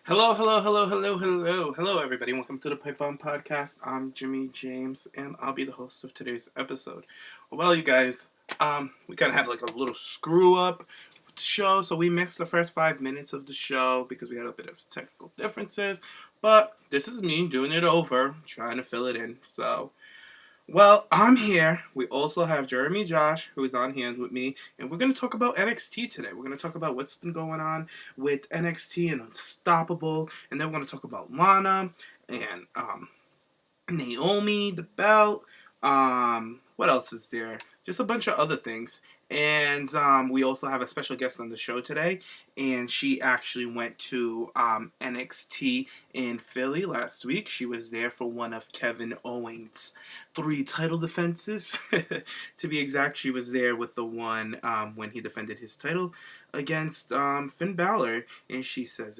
Hello, hello, hello, hello, hello, hello, everybody. Welcome to the PipeBomb podcast. I'm Jimmy James, and I'll be the host of today's episode. Well, you guys, we kind of had like a little screw up with the show, so we missed the first 5 minutes of the show because we had a bit of technical differences. But this is me doing it over, trying to fill it in. So well, I'm here. We also have Jeremy Josh, who is on hand with me, and we're going to talk about NXT today. We're going to talk about what's been going on with NXT and Unstoppable, and then we're going to talk about Lana and Naomi, the belt. What else is there? Just a bunch of other things. And we also have a special guest on the show today, and she actually went to NXT in Philly last week. She was there for one of Kevin Owens' 3 title defenses. To be exact, she was there with the one when he defended his title against Finn Balor, and she says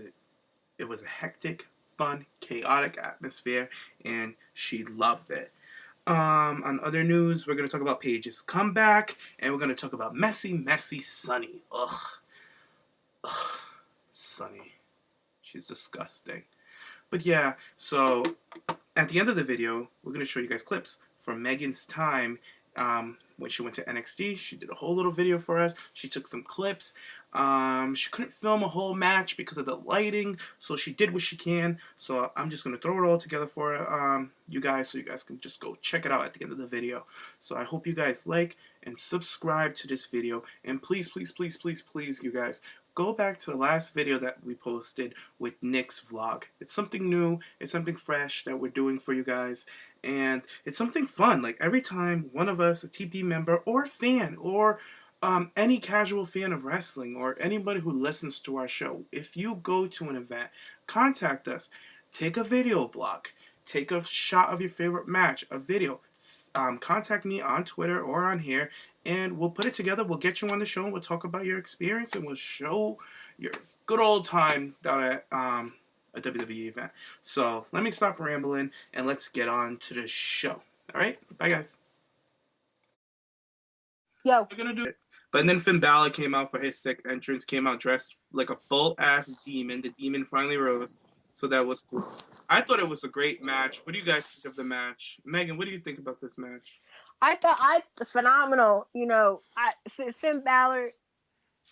it was a hectic, fun, chaotic atmosphere, and she loved it. On other news, we're going to talk about Paige's comeback, and we're going to talk about messy Sunny. Ugh, Sunny. She's disgusting. But yeah, so at the end of the video, we're going to show you guys clips from Megan's time when she went to NXT. She did a whole little video for us. She took some clips. She couldn't film a whole match because of the lighting, so she did what she can. So I'm just going to throw it all together for you guys, so you guys can just go check it out at the end of the video. So I hope you guys like and subscribe to this video. And please, please, please, please, please, you guys, go back to the last video that we posted with Nick's vlog. It's something new, it's something fresh that we're doing for you guys, and it's something fun. Like every time one of us, a TP member or fan or any casual fan of wrestling or anybody who listens to our show, if you go to an event, contact us, take a video blog, take a shot of your favorite match, a video, contact me on Twitter or on here, and we'll put it together. We'll get you on the show, and we'll talk about your experience, and we'll show your good old time down at a WWE event. So let me stop rambling, and let's get on to the show. All right? Bye, guys. Yo. We're going to do it. But then Finn Balor came out for his sixth entrance, came out dressed like a full-ass demon. The demon finally rose, so that was cool. I thought it was a great match. What do you guys think of the match? Megan, what do you think about this match? I thought phenomenal. Finn Balor,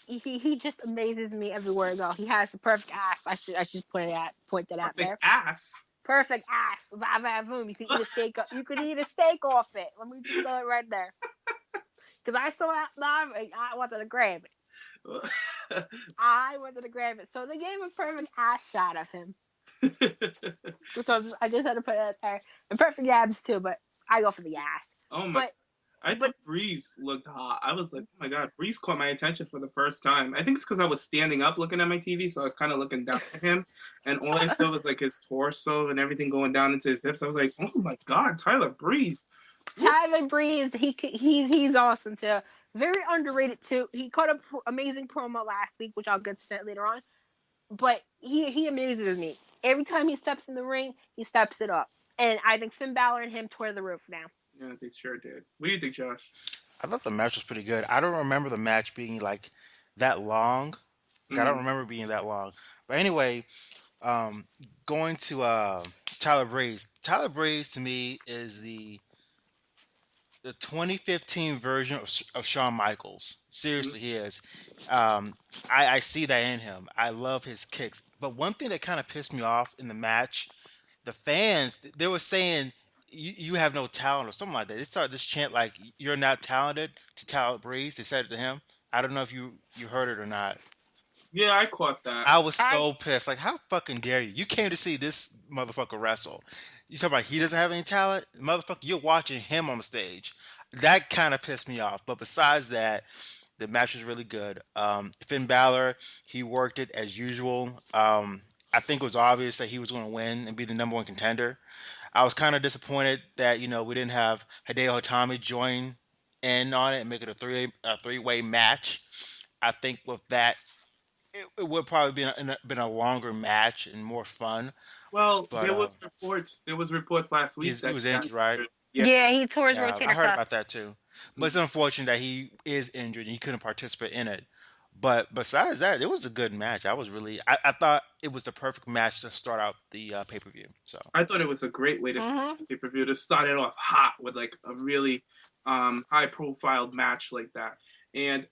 he just amazes me everywhere I go. He has the perfect ass. I should point that out there. Ass. Perfect ass. Boom. You can eat a steak. You could eat a steak off it. Let me just go right there. Because I saw that live, and I wanted to grab it. I wanted to grab it. So they gave a perfect ass shot of him. So I just had to put it out there. And perfect abs too, but I go for the ass. Oh my! I thought Breeze looked hot. I was like, oh my god, Breeze caught my attention for the first time. I think it's because I was standing up looking at my TV, so I was kind of looking down at him, and all I saw was like his torso and everything going down into his hips. I was like, oh my god, Tyler Breeze. Tyler Breeze, he's awesome too. Very underrated too. He caught an amazing promo last week, which I'll get to that later on. But he amazes me. Every time he steps in the ring, he steps it up. And I think Finn Balor and him tore the roof now. Yeah, they sure did. What do you think, Josh? I thought the match was pretty good. I don't remember the match being like that long. I don't remember being that long. But anyway, um, going to Tyler Breeze. Tyler Breeze to me is the 2015 version of Shawn Michaels. Seriously, he is. I see that in him. I love his kicks. But one thing that kind of pissed me off in the match, the fans, they were saying you have no talent or something like that. They started this chant like you're not talented to Tyler Breeze. They said it to him. I don't know if you heard it or not. Yeah, I caught that. I was so pissed. Like, how fucking dare you? You came to see this motherfucker wrestle. You talking about he doesn't have any talent? Motherfucker, you're watching him on the stage. That kind of pissed me off. But besides that, the match was really good. Finn Balor, he worked it as usual. I think it was obvious that he was going to win and be the number one contender. I was kind of disappointed that we didn't have Hideo Itami join in on it and make it a three-way match. I think with that, it would probably been a longer match and more fun. Well, but, there was reports last week that he was injured, right? Yeah, he tore his rotator cuff. I heard about that too. But it's unfortunate that he is injured and he couldn't participate in it. But besides that, it was a good match. I thought it was the perfect match to start out the pay per view. So I thought it was a great way to start Mm-hmm. the pay per view, to start it off hot with like a really high profile match like that. And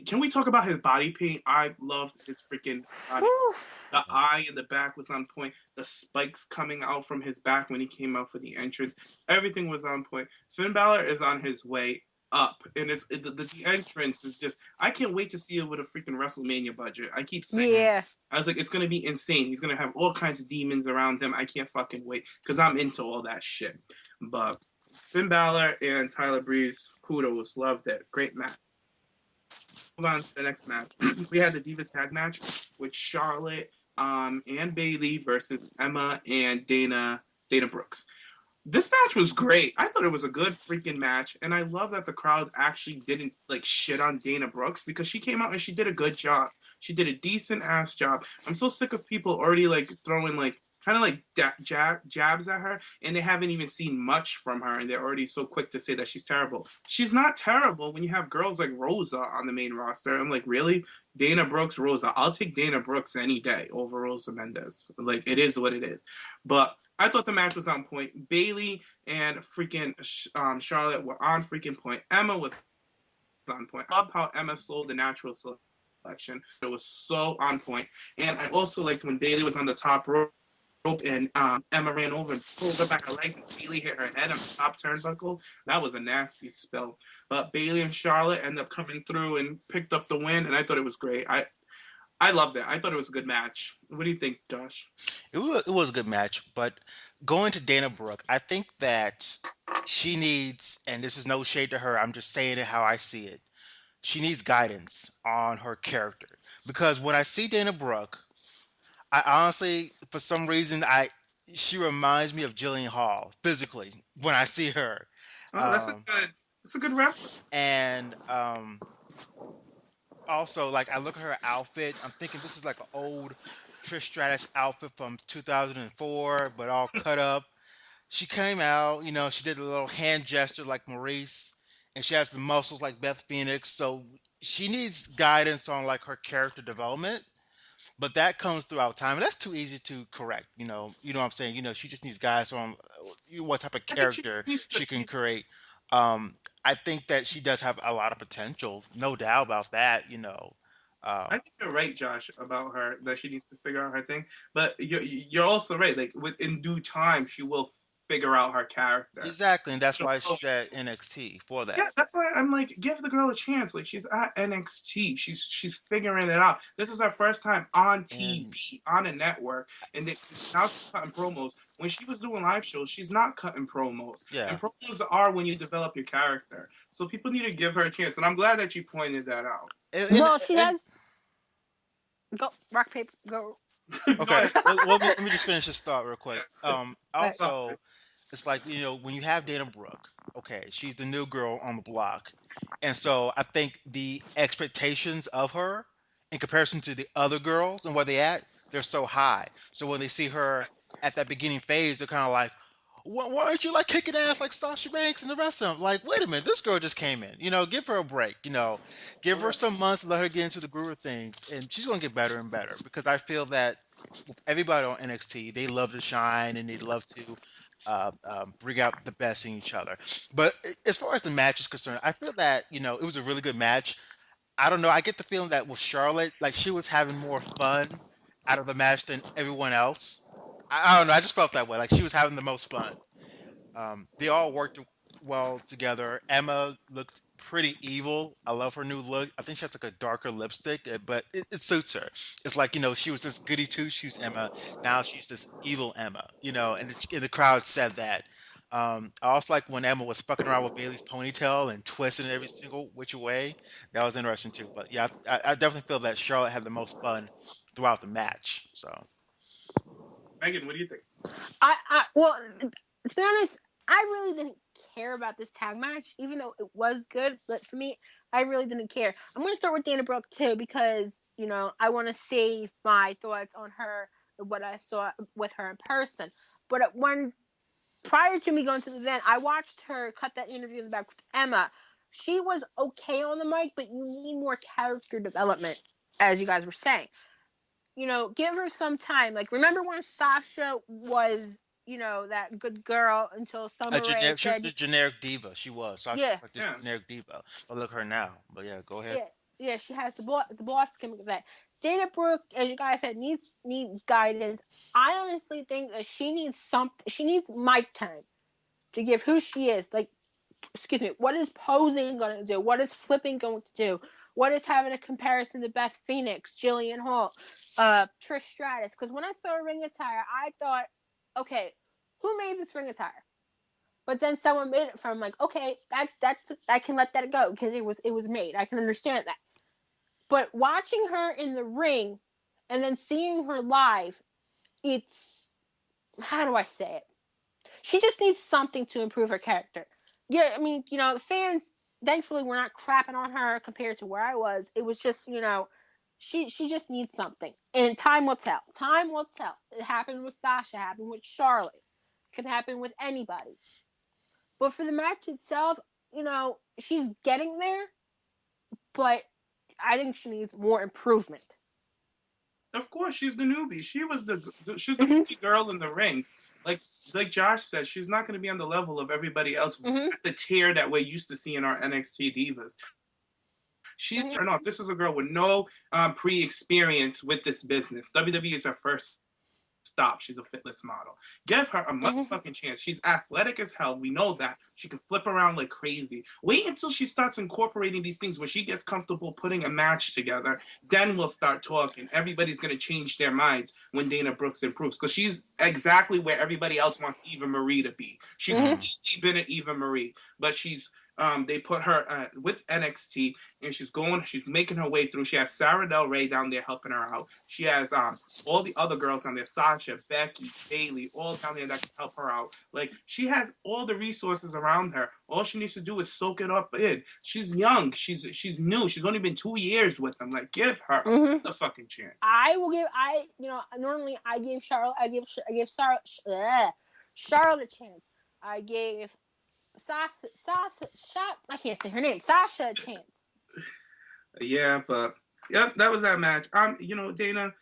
can we talk about his body paint? I loved his freaking body. Whew. The eye in the back was on point. The spikes coming out from his back when he came out for the entrance, everything was on point. Finn Balor is on his way up, and the entrance is just. I can't wait to see it with a freaking WrestleMania budget. I keep saying. mm, Yeah. I was like, it's gonna be insane. He's gonna have all kinds of demons around him. I can't fucking wait because I'm into all that shit. But Finn Balor and Tyler Breeze, kudos, loved it. Great match. Move on to the next match. We had the Divas tag match with Charlotte and Bayley versus Emma and Dana Brooks. This match was great. I thought it was a good freaking match, and I love that the crowd actually didn't like shit on Dana Brooks because she came out and she did a good job. She did a decent ass job. I'm so sick of people already like throwing like kind of like jabs at her, and they haven't even seen much from her, and they're already so quick to say that she's terrible. She's not terrible when you have girls like Rosa on the main roster. I'm like, really? Dana Brooks, Rosa. I'll take Dana Brooks any day over Rosa Mendez. Like, it is what it is. But I thought the match was on point. Bayley and freaking Charlotte were on freaking point. Emma was on point. I love how Emma sold the natural selection. It was so on point. And I also liked when Bayley was on the top rope and Emma ran over and pulled her back her legs and Bayley hit her head on the top turnbuckle. That was a nasty spell. But Bayley and Charlotte ended up coming through and picked up the win, and I thought it was great. I loved it. I thought it was a good match. What do you think, Josh? it was a good match. But going to Dana Brooke, I think that she needs, and this is no shade to her. I'm just saying it how I see it. She needs guidance on her character because when I see Dana Brooke, I honestly, for some reason, I she reminds me of Jillian Hall physically when I see her. Oh, Um, that's a good reference. and also, like I look at her outfit, I'm thinking this is like an old Trish Stratus outfit from 2004, but all cut up. She came out, she did a little hand gesture like Maurice, and she has the muscles like Beth Phoenix. So she needs guidance on like her character development, but that comes throughout time, and that's too easy to correct. What I'm saying. She just needs guidance on what type of I think she character just needs to. she can create. Um, I think that she does have a lot of potential, no doubt about that. I Um, think you're right, Josh, about her that she needs to figure out her thing. But you're also right. Like within due time, she will figure out her character. exactly, and that's She'll why know. she's at NXT for Yeah, that. that's why I'm like, give the girl a chance. Like she's at NXT, she's figuring it out. This is her first time on And TV on a network, and now she's cutting promos. When she was doing live shows, she's not cutting promos, yeah, and promos are when you develop your character. So people need to give her a chance, and I'm glad that you pointed that out. Well, she and has go rock paper go. Go okay. ahead. Well, let me just finish this thought real quick. Yeah. Right. Also, it's like when you have Dana Brooke, okay, she's the new girl on the block, and so I think the expectations of her in comparison to the other girls and where they at, they're so high. So when they see her at that beginning phase, they're kind of like, why aren't you like kicking ass like Sasha Banks and the rest of them? Like, wait a minute, this girl just came in. Give her a break. Give her some months, let her get into the groove of things, and she's gonna get better and better. Because I feel that with everybody on NXT, they love to shine and they love to bring out the best in each other. But as far as the match is concerned, I feel that it was a really good match. I don't know. I get the feeling that with Charlotte, like she was having more fun out of the match than everyone else. I don't know. I just felt that way. Like she was having the most fun. They all worked well together. Emma looked pretty evil. I love her new look. I think she has like a darker lipstick, but it suits her. It's like she was this goody two shoes Emma. Now she's this evil Emma. And the crowd said that. I also like when Emma was fucking around with Bailey's ponytail and twisting it every single which way. That was interesting too. But yeah, I definitely feel that Charlotte had the most fun throughout the match. So Megan, what do you think? Well, to be honest, I really didn't care about this tag match, even though it was good. But for me, I really didn't care. I'm going to start with Dana Brooke too because I want to save my thoughts on her, what I saw with her in person. But prior to me going to the event, I watched her cut that interview in the back with Emma. she was okay on the mic, but you need more character development, as you guys were saying. Give her some time. Like, remember when Sasha was, that good girl until A Summer Rae generic, she was said, a generic diva. She was. Sasha yeah, was like this Yeah. generic diva. But look her now. But yeah, go ahead. yeah, yeah, she has the boss gimmick of that. Dana Brooke, as you guys said, needs guidance. I honestly think that she needs something. She needs mic time to give who she is. Like, excuse me, what is posing going to do? What is flipping going to do? What is having a comparison to Beth Phoenix, Jillian Hall, Trish Stratus? Because when I saw Ring Attire, I thought, okay, who made this Ring Attire? But then someone made it from, like, okay, that's I can let that go because it was made. I can understand that. But watching her in the ring and then seeing her live, it's, how do I say it? She just needs something to improve her character. Yeah, I mean, the fans, thankfully, were not crapping on her compared to where I was. It was just, she just needs something. And time will tell. Time will tell. It happened with Sasha, it happened with Charlotte. It can happen with anybody. But for the match itself, she's getting there, but I think she needs more improvement. Of course, she's the newbie. She's the Mm-hmm. rookie girl in the ring. Like Josh said, she's not going to be on the level of everybody else Mm-hmm. at the tier that we're used to seeing our NXT divas. She's Mm-hmm. starting off. This is a girl with no pre-experience with this business. WWE is her first stop. She's a fitness model. Give her a Mm-hmm. motherfucking chance. She's athletic as hell. We know that. She can flip around like crazy. Wait until she starts incorporating these things where she gets comfortable putting a match together. Then we'll start talking. Everybody's going to change their minds when Dana Brooks improves because she's exactly where everybody else wants Eva Marie to be. She could Mm-hmm. easily been at Eva Marie, but they put her with NXT, and she's making her way through. She has Sarah Del Rey down there helping her out. She has all the other girls on there, Sasha, Becky, Bailey, all down there that can help her out. Like, she has all the resources around her. All she needs to do is soak it up in. She's young. She's new. She's only been 2 years with them. Like, give her Mm-hmm. a fucking chance. I will give normally I give Charlotte Charlotte a chance. I gave Sasha I can't say her name. Sasha a chance. Yeah, but yep, that was that match. Dana,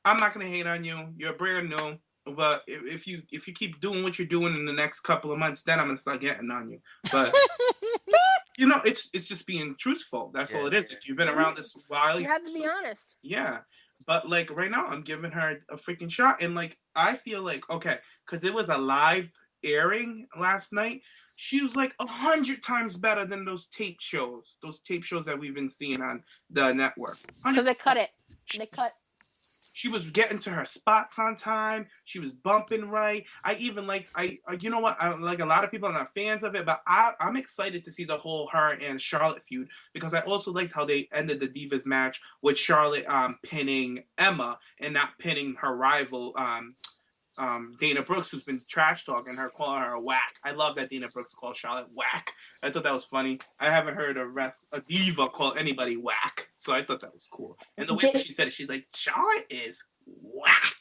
I'm not gonna hate on you. You're brand new, but if you keep doing what you're doing in the next couple of months, then I'm gonna start getting on you. But it's just being truthful. That's all Yeah. it is. If you've been around this while, You have to be honest. yeah. But like right now, I'm giving her a freaking shot, and like I feel like okay, because it was a live airing last night. She was like 100 times better than those tape shows that we've been seeing on the network. Because 100. they cut it. They cut. She was getting to her spots on time. She was bumping right. I even like you know what? I like a lot of people are not fans of it, but I'm excited to see the whole her and Charlotte feud because I also liked how they ended the Divas match with Charlotte pinning Emma and not pinning her rival Dana Brooks, who's been trash talking her, calling her a whack. I love that Dana Brooks called Charlotte whack. I thought that was funny. I haven't heard a diva call anybody whack, so I thought that was cool. And the way that she said it, she's like, Charlotte is whack.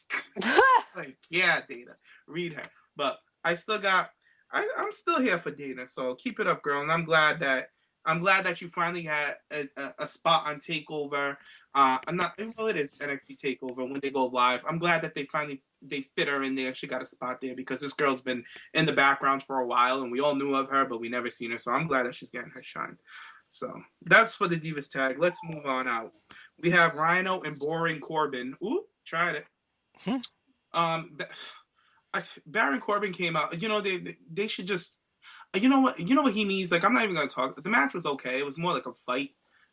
Like, yeah, Dana, read her. But I'm still here for Dana, so keep it up, girl. And I'm glad that you finally had a spot on Takeover. I'm not. Well, it is NXT Takeover when they go live. I'm glad that they fit her in there. She got a spot there because this girl's been in the background for a while, and we all knew of her, but we never seen her. So I'm glad that she's getting her shine. So that's for the Divas tag. Let's move on out. We have Rhyno and Boring Corbin. Ooh, tried it. Hmm. Um, Baron Corbin came out. They should just. You know what he needs. Like, I'm not even gonna talk. The match was okay. It was more like a fight.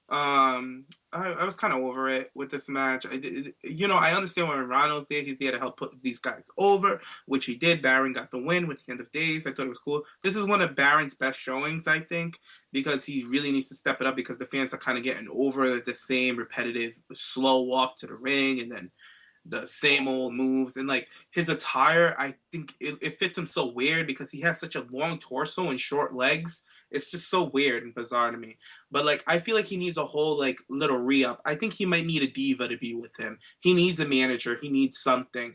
I was kind of over it with this match. I understand when Rhyno's there, he's there to help put these guys over, which he did. Baron got the win with the end of days. I thought it was cool. This is one of Baron's best showings, I think, because he really needs to step it up because the fans are kind of getting over the same repetitive, slow walk to the ring and then the same old moves. And like his attire, I think it fits him so weird because he has such a long torso and short legs. It's just so weird and bizarre to me. But like I feel like he needs a whole like little re-up. I think he might need a diva to be with him. He needs a manager. He needs something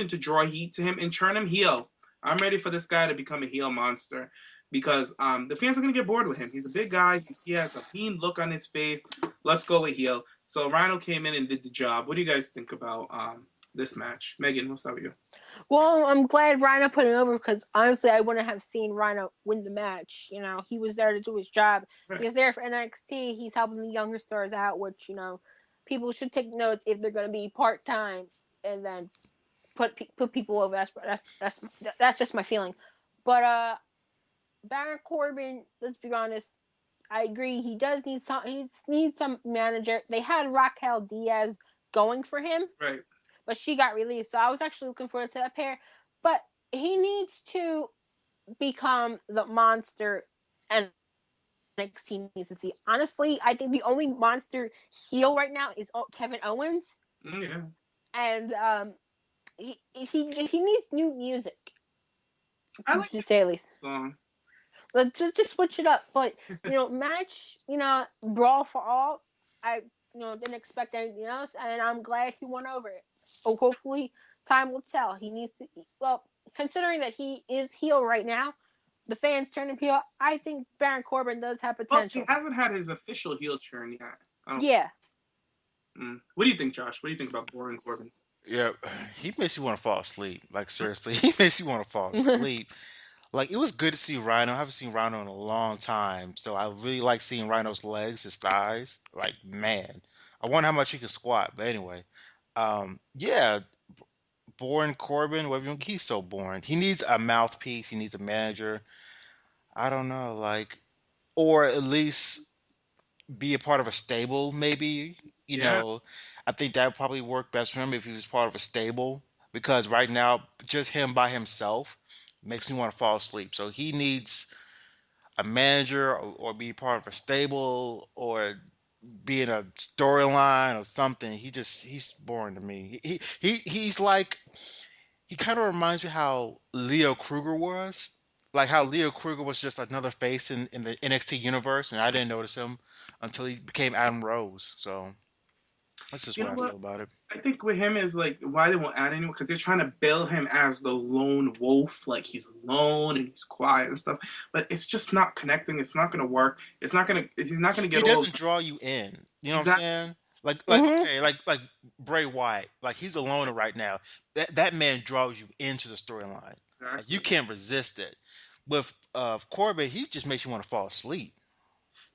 to draw heat to him and turn him heel. I'm ready for this guy to become a heel monster because the fans are gonna get bored with him. He's a big guy. He has a mean look on his face. Let's go with heel. So Rhyno came in and did the job. What do you guys think about this match? Megan, what's up with you? Well, I'm glad Rhino put it over because honestly, I wouldn't have seen Rhino win the match. He was there to do his job. Right. He's there for NXT. He's helping the younger stars out, which people should take notes if they're going to be part time, and then put people over. That's just my feeling. But Baron Corbin, let's be honest, I agree. He does need some. He needs some manager. They had Raquel Diaz going for him, Right. but she got released. So I was actually looking forward to that pair. But he needs to become the monster NXT needs to see. Honestly, I think the only monster heel right now is Kevin Owens, Yeah. and he needs new music I like to the say at least. song. Let's just switch it up. But match, brawl for all. I didn't expect anything else, and I'm glad he won over it. So hopefully, time will tell. He needs to. Well, considering that he is heel right now, the fans turn him heel. I think Baron Corbin does have Well, he potential. hasn't had his official heel turn yet. Yeah. What do you think, Josh? What do you think about Baron Corbin? Yeah, he makes you want to fall asleep. Like seriously, he makes you want to fall asleep. Like it was good to see Rhino. I haven't seen Rhino in a long time, so I really like seeing Rhino's legs, his thighs. Like man, I wonder how much he can squat. But anyway, yeah, boring Corbin. He's so boring. He needs a mouthpiece. He needs a manager. I don't know, like, or at least be a part of a stable, maybe. You Yeah. know, I think that would probably work best for him if he was part of a stable. Because right now, just him by himself makes me want to fall asleep. So he needs a manager or be part of a stable or be in a storyline or something. He's boring to me. He's like he kind of reminds me how Leo Kruger was. Like how Leo Kruger was just another face in the NXT universe, and I didn't notice him until he became Adam Rose. So that's just You what know I what? feel about it. I think with him is like why they won't add anyone because they're trying to build him as the lone wolf, like he's alone and he's quiet and stuff. But it's just not connecting. It's not gonna work. It's not gonna. He's not gonna He get all doesn't draw you in. You know what I'm exactly. saying? Like Mhm. okay, like Bray Wyatt. Like he's a loner right now. That man draws you into the storyline. Like you Exactly. can't resist it. With Corbin, he just makes you want to fall asleep.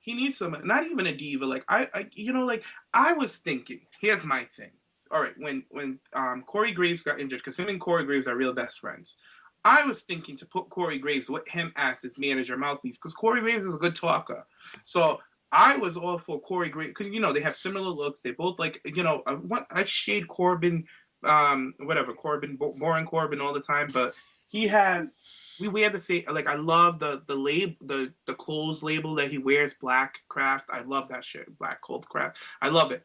He needs some, not even a diva. Like like I was thinking. Here's my thing. All right, when Corey Graves got injured, because him and Corey Graves are real best friends. I was thinking to put Corey Graves with him as his manager mouthpiece, because Corey Graves is a good talker. So I was all for Corey Graves because they have similar looks. They both like I shade Corbin, whatever Corbin, boring Corbin all the time, but he has we wear the same. Like I love the label, the clothes label that he wears, Black Craft. I love that shit, Black Cold Craft. I love it.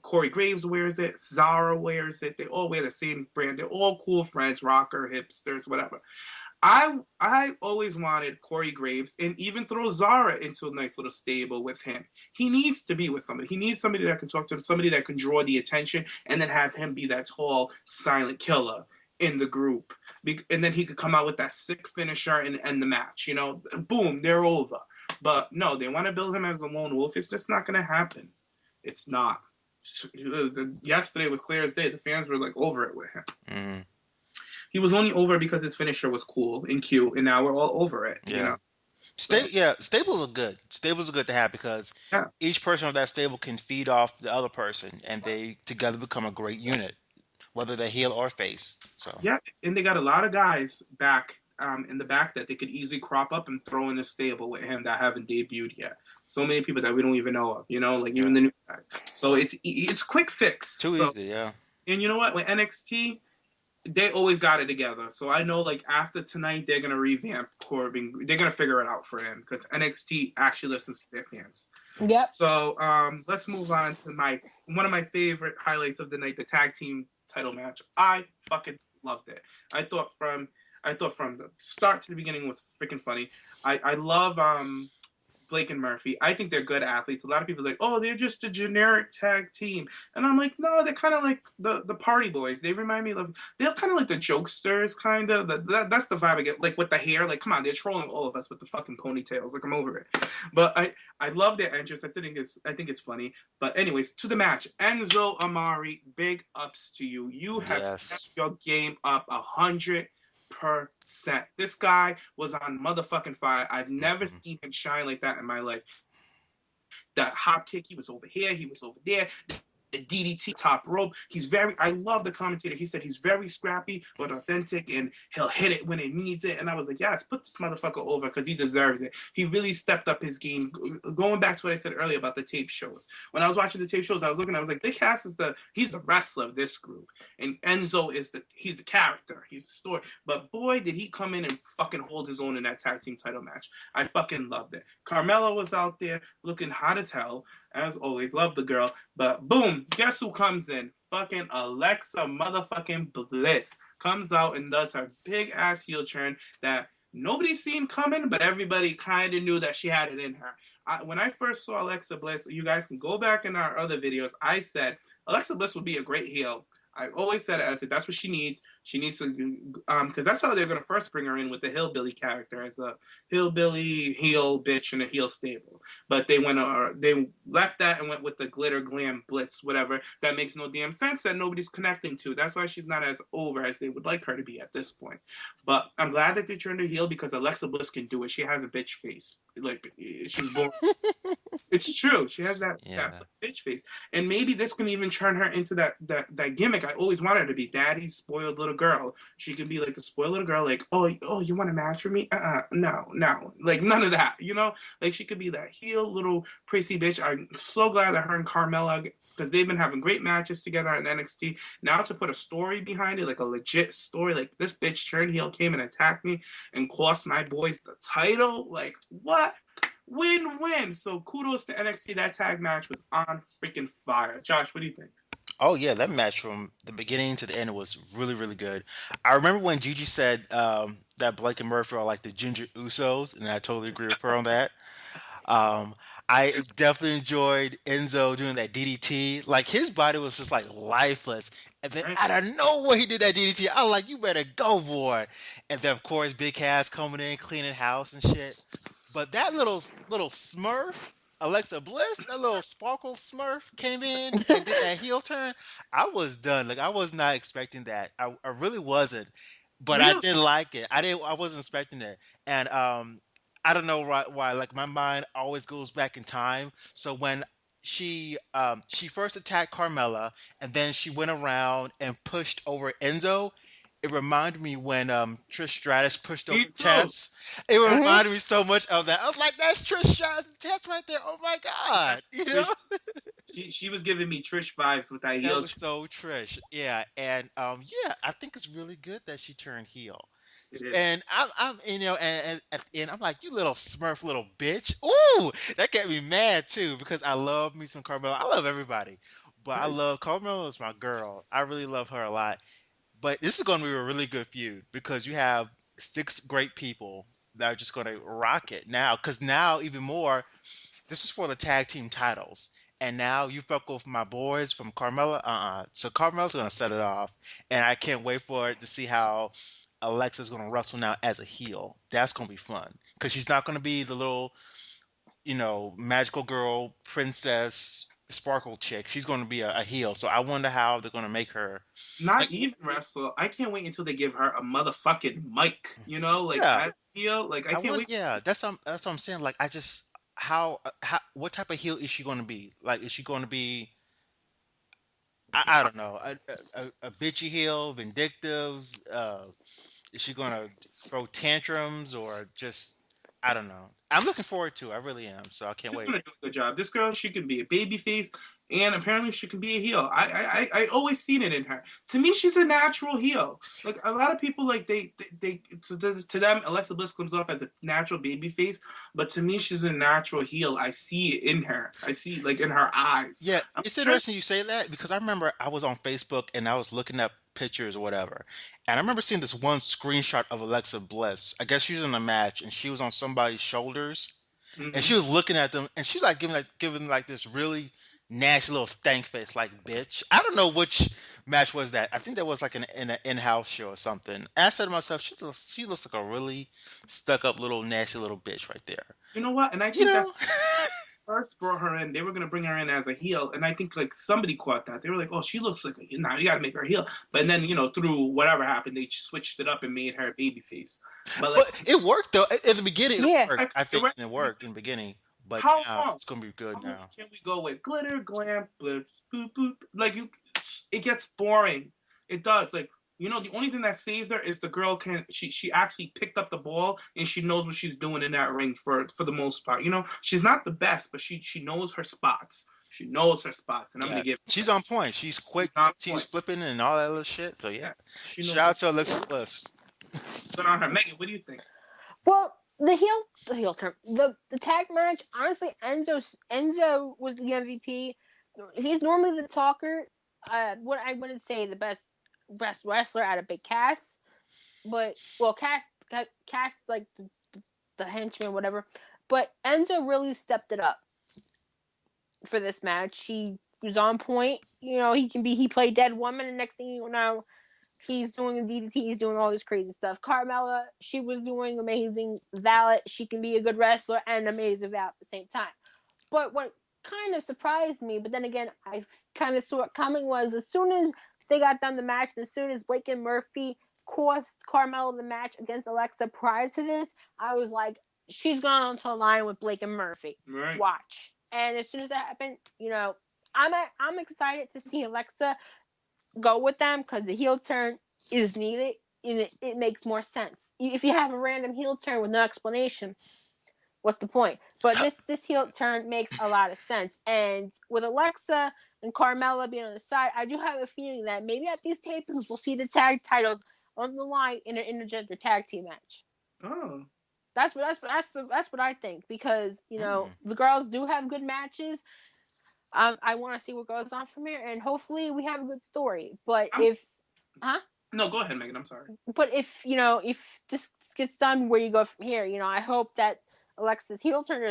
Corey Graves wears it. Zara wears it. They all wear the same brand. They're all cool friends, rocker, hipsters, whatever. I always wanted Corey Graves and even throw Zara into a nice little stable with him. He needs to be with somebody. He needs somebody that can talk to him, somebody that can draw the attention, and then have him be that tall, silent killer in the group. And then he could come out with that sick finisher and end the match. Boom, they're over. But no, they want to build him as a lone wolf. It's just not going to happen. It's not. Yesterday was clear as day. The fans were like over it with him. Mm, He was only over because his finisher was cool and cute, and now we're all over it. yeah. So Stables are good. Stables are good to have because yeah, each person of that stable can feed off the other person, and they together become a great unit, whether they're heel or face. So yeah, and they got a lot of guys back in the back that they could easily crop up and throw in a stable with him that haven't debuted yet. So many people that we don't even know of. Like even yeah, the new guy. So it's quick fix. too So easy. Yeah, and you know what? With NXT, they always got it together. So I know like after tonight they're gonna revamp Corbin. They're gonna figure it out for him because NXT actually listens to their fans. Yep. So let's move on to one of my favorite highlights of the night, the tag team title match. I fucking loved it. I thought from the start to the beginning was freaking funny. I love Blake and Murphy. I think they're good athletes. A lot of people are like, oh, they're just a generic tag team. And I'm like, no, they're kind of like the party boys. They remind me of, they're kind of like the jokesters, kind of. That's the vibe I get. Like with the hair, like, come on, they're trolling all of us with the fucking ponytails. Like, I'm over it. But I love their entrance. I think it's funny. But anyways, to the match. Enzo Amari, big ups to you. You have stepped Yes. your game up 100%. This guy was on motherfucking fire. I've never Hmm. seen him shine like that in my life. That hop kick, he was over here, he was over there. The DDT top rope. He's very, I love the commentator. He said he's very scrappy but authentic and he'll hit it when it needs it. And I was like, yes, put this motherfucker over because he deserves it. He really stepped up his game. Going back to what I said earlier about the tape shows. When I was watching the tape shows, I was looking, I was like, Big Cass is he's the wrestler of this group. And Enzo he's the character. He's the story. But boy, did he come in and fucking hold his own in that tag team title match. I fucking loved it. Carmella was out there looking hot as hell. As always, love the girl. But boom, guess who comes in? Fucking Alexa motherfucking Bliss comes out and does her big ass heel turn that nobody's seen coming, but everybody kind of knew that she had it in her. When I first saw Alexa Bliss, you guys can go back in our other videos. I said Alexa Bliss would be a great heel. I always said it. I said that's what she needs. She needs to, because that's how they're gonna first bring her in with the hillbilly character as a hillbilly heel bitch in a heel stable. But they left that and went with the glitter glam blitz, whatever. That makes no damn sense that nobody's connecting to. That's why she's not as over as they would like her to be at this point. But I'm glad that they turned her heel because Alexa Bliss can do it. She has a bitch face. Like she's born. It's true. She has that Yeah. bitch face, and maybe this can even turn her into that gimmick I always wanted her to be. Daddy's spoiled little girl. She can be like the spoiled little girl, like you want a match for me? No, like none of that. Like she could be that heel little prissy bitch. I'm so glad that her and Carmella, because they've been having great matches together in NXT. Now to put a story behind it, like a legit story, like this bitch turned heel, came and attacked me and cost my boys the title. Like what? Win-win. So kudos to NXT. That tag match was on freaking fire. Josh, what do you think? Oh yeah, that match from the beginning to the end was really, really good. I remember when Gigi said that Blake and Murphy are like the Ginger Usos, and I totally agree with her on that. Um, I definitely enjoyed Enzo doing that DDT. Like his body was just like lifeless, and then Right? out of nowhere he did that DDT. I was like, "You better go, boy!" And then of course Big Cass coming in, cleaning house and shit. But that little Smurf, Alexa Bliss, that little sparkle Smurf came in and did that heel turn. I was done. Like I was not expecting that. I really wasn't. But I Really? did like it. I wasn't expecting it. And I don't know why. Like my mind always goes back in time. So when she first attacked Carmella and then she went around and pushed over Enzo. It reminded me when Trish Stratus pushed Me over too. Tess. It Mm-hmm. reminded me so much of that. I was like, "That's Trish Stratus and Tess right there." Oh my god, Yes. you know Trish, she was giving me Trish vibes with that that heel. was so Trish. Yeah, and yeah, I think it's really good that she turned heel. It is. And I'm and at the end I'm like, you little Smurf, little bitch. Ooh, that got me mad too because I love me some Carmella. I love everybody, but I Right. love Carmella is my girl. I really love her a lot. But this is going to be a really good feud because you have six great people that are just going to rock it now. Because now, even more, this is for the tag team titles. And now you fuck with my boys from Carmella. So Carmella's going to set it off. And I can't wait for it to see how Alexa's going to wrestle now as a heel. That's going to be fun. Because she's not going to be the little, magical girl, princess, sparkle chick. She's going to be a heel. So I wonder how they're going to make her. Not Like, even wrestle. I can't wait until they give her a motherfucking mic. Like yeah. as heel. Like I I can't want, wait. yeah, that's what I'm saying. Like, I just how what type of heel is she going to be? Like, is she going to be? I don't know, a bitchy heel, vindictive. Is she going to throw tantrums or just? I don't know. I'm looking forward to it. I really am. So I can't She's wait. gonna do a good job. This girl, she can be a baby face, and apparently she can be a heel. I always seen it in her. To me, she's a natural heel. Like a lot of people, like they to them, Alexa Bliss comes off as a natural baby face, but to me, she's a natural heel. I see it in her. I see like in her eyes. Yeah, I'm it's sure. interesting you say that because I remember I was on Facebook and I was looking up pictures or whatever, and I remember seeing this one screenshot of Alexa Bliss. I guess she was in a match and she was on somebody's shoulders. and Mm-hmm. she was looking at them, and she's like giving like this really nasty little stank face, like bitch. I don't know which match was that. I think that was like in an in-house show or something. And I said to myself, she looks like a really stuck up little nasty little bitch right there. You know what? And I You think know? that's first brought her in. They were gonna bring her in as a heel, and I think like somebody caught that. They were like, "Oh, she looks like a now you gotta make her heel." But then through whatever happened, they switched it up and made her a babyface. But like, But it worked though. At the beginning, it Yeah. worked. I it think worked. it worked in the beginning, but How now long? it's gonna be good How long now. can we go with glitter, glam, blips, boop, boop? Like it gets boring. It does. Like the only thing that saves her is the girl can she actually picked up the ball and she knows what she's doing in that ring for the most part. She's not the best, but she knows her spots. She knows her spots, and I'm gonna Yeah, give her she's that. on point. She's She's quick. on She's point. flipping and all that other shit. So Yeah, yeah, she knows shout her. out to Alexa Bliss. Good on her. Megan, what do you think? Well, the heel turn, the tag match. Honestly, Enzo was the MVP. He's normally the talker. What I wouldn't say the best wrestler out of Big Cass, but well, Cass like the henchman, whatever. But Enzo really stepped it up for this match. He was on point. He played dead woman, and next thing you know, he's doing a DDT. He's doing all this crazy stuff. Carmella, she was doing amazing. Valid, she can be a good wrestler and amazing Val at the same time. But what kind of surprised me, but then again, I kind of saw it coming, was as soon as they got done the match, as soon as Blake and Murphy cost Carmella the match against Alexa prior to this, I was like, she's gone onto a line with Blake and Murphy. Right. Watch. And as soon as that happened, I'm excited to see Alexa go with them because the heel turn is needed and it makes more sense. If you have a random heel turn with no explanation, what's the point? But this heel turn makes a lot of sense. And with Alexa and Carmella being on the side, I do have a feeling that maybe at these tapings we'll see the tag titles on the line in an intergender tag team match. Oh. That's what I think because Mm. the girls do have good matches. I want to see what goes on from here, and hopefully we have a good story. But I'm, if, huh? no, go ahead, Megan. I'm sorry. But if this gets done, where you go from here? I hope that Alexa's heel turn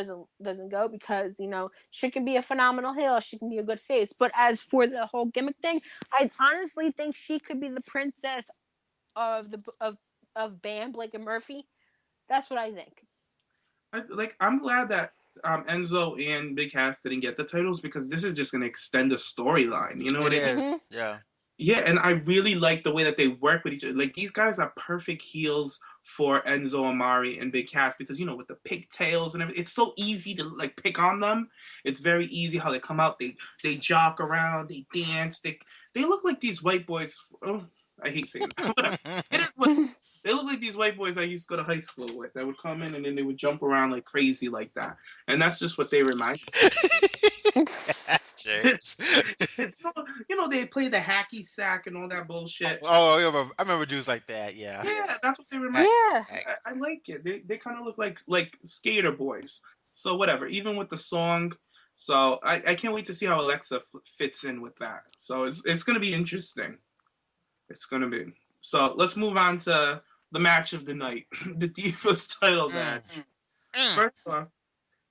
doesn't go because she can be a phenomenal heel, she can be a good face. But as for the whole gimmick thing, I honestly think she could be the princess of Bam, Blake and Murphy. That's what I think. I'm glad that Enzo and Big Cass didn't get the titles because this is just gonna extend the storyline. You know It what I mean? Mhm. is. Yeah. Yeah, and I really like the way that they work with each other. Like these guys are perfect heels for Enzo Amari and Big Cass because with the pigtails and everything, it's so easy to like pick on them. It's very easy how they come out. They jock around, they dance. They look like these white boys. Oh, I hate saying that. Whatever. It is what they look like these white boys I used to go to high school with. That would come in and then they would jump around like crazy like that, and that's just what they remind me. James. They play the hacky sack and all that bullshit. Oh, I remember dudes like that. Yeah. Yeah, that's what they remind me. Yeah. I like it. They kind of look like skater boys. So whatever. Even with the song, so I can't wait to see how Alexa fits in with that. So it's gonna be interesting. It's gonna be. So let's move on to the match of the night, the Divas title Mm. match. Mm. First off,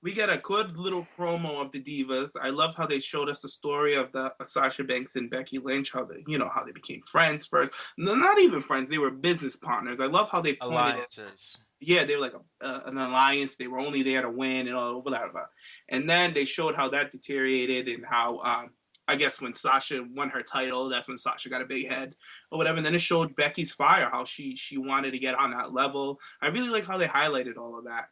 we get a good little promo of the Divas. I love how they showed us the story of the Sasha Banks and Becky Lynch, how they became friends first. No, not even friends; they were business partners. I love how they pointed it. Alliances. Yeah, they were like an alliance. They were only there to win and all blah, blah, blah. And then they showed how that deteriorated and how I guess when Sasha won her title, that's when Sasha got a big head or whatever. And then it showed Becky's fire, how she wanted to get on that level. I really like how they highlighted all of that.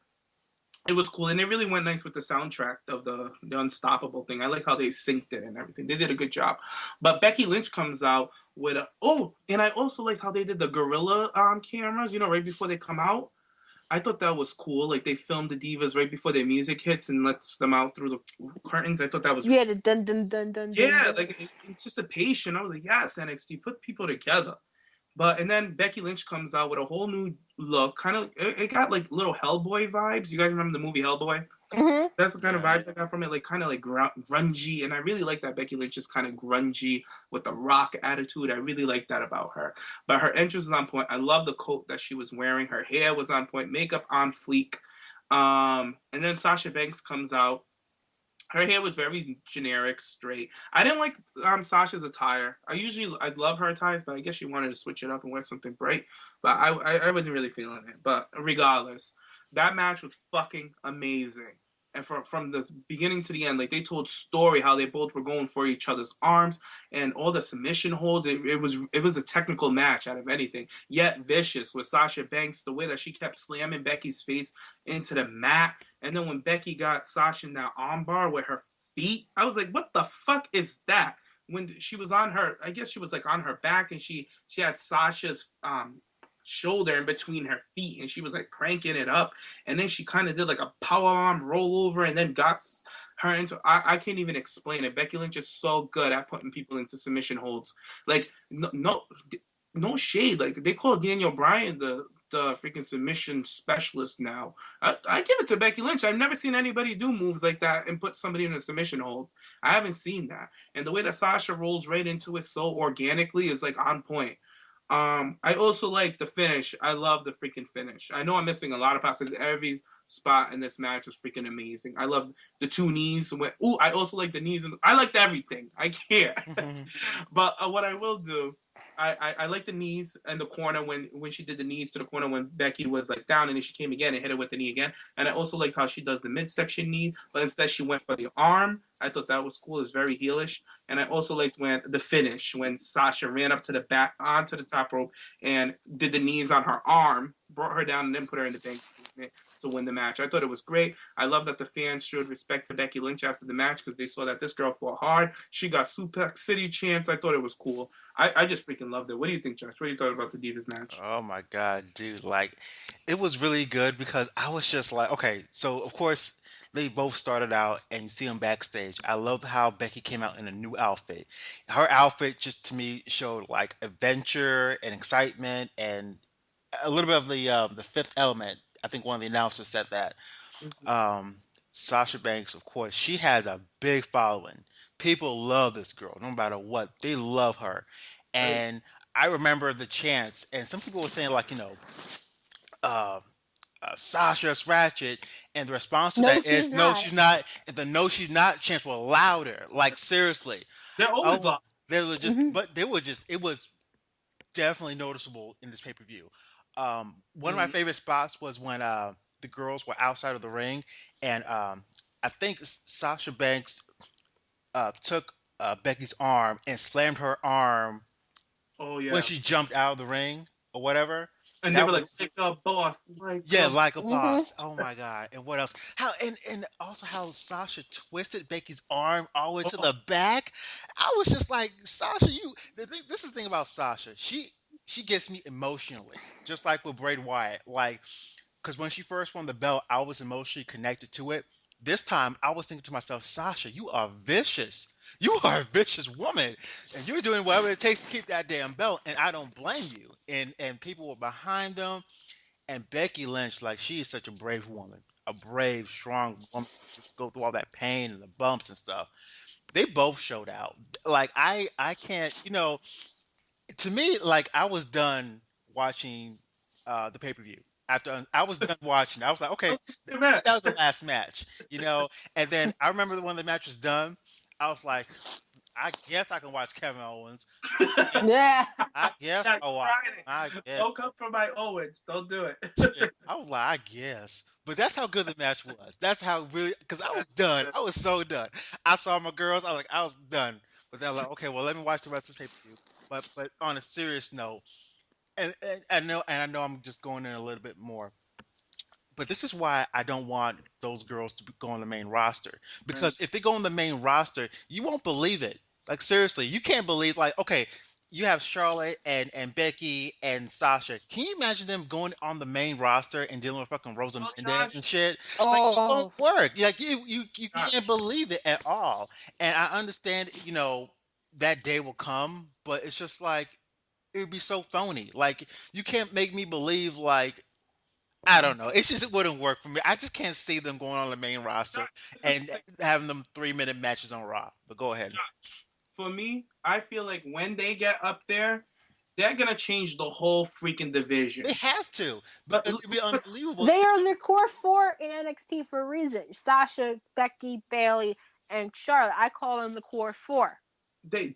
It was cool, and it really went nice with the soundtrack of the Unstoppable thing. I like how they synced it and everything. They did a good job. But Becky Lynch comes out with and I also like how they did the gorilla cameras. Right before they come out. I thought that was cool. Like they filmed the divas right before their music hits and lets them out through the curtains. I thought that was Yeah, the dun dun dun dun dun yeah, dun. like anticipation. I was like, yes, NXT, put people together. But and then Becky Lynch comes out with a whole new look. Kind of, it got like little Hellboy vibes. You guys remember the movie Hellboy? Mhm. That's the kind of Yeah. vibes I got from it. Like kind of like grungy, and I really like that Becky Lynch is kind of grungy with the rock attitude. I really like that about her. But her entrance is on point. I love the coat that she was wearing. Her hair was on point. Makeup on fleek. And then Sasha Banks comes out. Her hair was very generic, straight. I didn't like Sasha's attire. I'd love her attires, but I guess she wanted to switch it up and wear something bright. But I wasn't really feeling it. But regardless, that match was fucking amazing. And from the beginning to the end, like they told story how they both were going for each other's arms and all the submission holds. It was a technical match out of anything. Yet vicious with Sasha Banks, the way that she kept slamming Becky's face into the mat, and then when Becky got Sasha in that armbar with her feet, I was like, what the fuck is that? When she was on her, I guess she was like on her back, and she had Sasha's shoulder in between her feet, and she was like cranking it up, and then she kind of did like a power arm rollover, and then got her into. I can't even explain it. Becky Lynch is so good at putting people into submission holds. Like no shade. Like they call Daniel Bryan the freaking submission specialist now. I give it to Becky Lynch. I've never seen anybody do moves like that and put somebody in a submission hold. I haven't seen that. And the way that Sasha rolls right into it so organically is like on point. I also like the finish. I love the freaking finish. I know I'm missing a lot of parts because every spot in this match was freaking amazing. I love the two knees. I also like the knees. I liked everything. I can't. But what I will do, I like the knees in the corner when she did the knees to the corner when Becky was like down and then she came again and hit her with the knee again. And I also like how she does the midsection knee, but instead she went for the arm. I thought that was cool. It's very heelish. And I also liked when the finish when Sasha ran up to the back onto the top rope and did the knees on her arm, brought her down, and then put her in the bank to win the match. I thought it was great. I love that the fans showed respect to Becky Lynch after the match because they saw that this girl fought hard. She got Suplex City chants. I thought it was cool. I just freaking loved it. What do you think, Josh? What do you thought about the Divas match? Oh my God, dude. Like, it was really good because I was just like, okay, so of course they both started out and you see them backstage. I loved how Becky came out in a new outfit. Her outfit just to me showed like adventure and excitement and a little bit of the fifth element. I think one of the announcers said that. Mm-hmm. Um, Sasha Banks, of course, she has a big following. People love this girl, no matter what. They love her. Right. And I remember the chants, and some people were saying, like, uh, Sasha's ratchet, and the response to No, that she's is, no, not. she's not. And the no, she's not chants were louder. Like, seriously. They're always Oh, lost. but they were just, it was definitely noticeable in this pay per view. One of my Mm-hmm. favorite spots was when the girls were outside of the ring, and I think Sasha Banks took Becky's arm and slammed her arm Oh when yeah. she jumped out of the ring or whatever. And they That were like, was like a boss, like yeah, a like a Hmm. boss. Oh my god! And what else? How and also how Sasha twisted Becky's arm all the way to oh, the back. I was just like, Sasha, you. This is the thing about Sasha. She gets me emotionally, just like with Bray Wyatt. Like because when she first won the belt, I was emotionally connected to it. This time, I was thinking to myself, Sasha, you are vicious. You are a vicious woman, and you're doing whatever it takes to keep that damn belt. And I don't blame you. And people were behind them. And Becky Lynch, like she is such a brave woman, a brave, strong woman. Just go through all that pain and the bumps and stuff. They both showed out. Like I can't, to me, like I was done watching the pay per view. After I was done watching, I was like, okay, to me that was the last match, And then I remember when the match was done, I was like, I guess I can watch Kevin Owens. Yeah, Yeah. I guess yeah, I'll watch. I Friday. guess. Don't come for my Owens. Don't do it. Shit. I was like, I guess. But that's how good the match was. That's how really, because I was done. I was so done. I saw my girls. I was done. But then I'm like, okay, well, let me watch the rest of this pay per view. But on a serious note, and I know I'm just going in a little bit more, but this is why I don't want those girls to go on the main roster. Right. Because if they go on the main roster, you won't believe it. Like seriously, you can't believe like okay, you have Charlotte and Becky and Sasha. Can you imagine them going on the main roster and dealing with fucking Rosa Well, Mendez and shit? Like it won't Oh. work. Like you Josh, can't believe it at all. And I understand, that day will come, but it's just like it would be so phony. Like you can't make me believe like I don't know. It's just it wouldn't work for me. I just can't see them going on the main roster this is and having them 3 minute matches on Raw. But go ahead. Josh. For me, I feel like when they get up there, they're gonna change the whole freaking division. They have to. But It'd be unbelievable. They are the core 4 in NXT for a reason. Sasha, Becky, Bayley, and Charlotte. I call them the core 4. They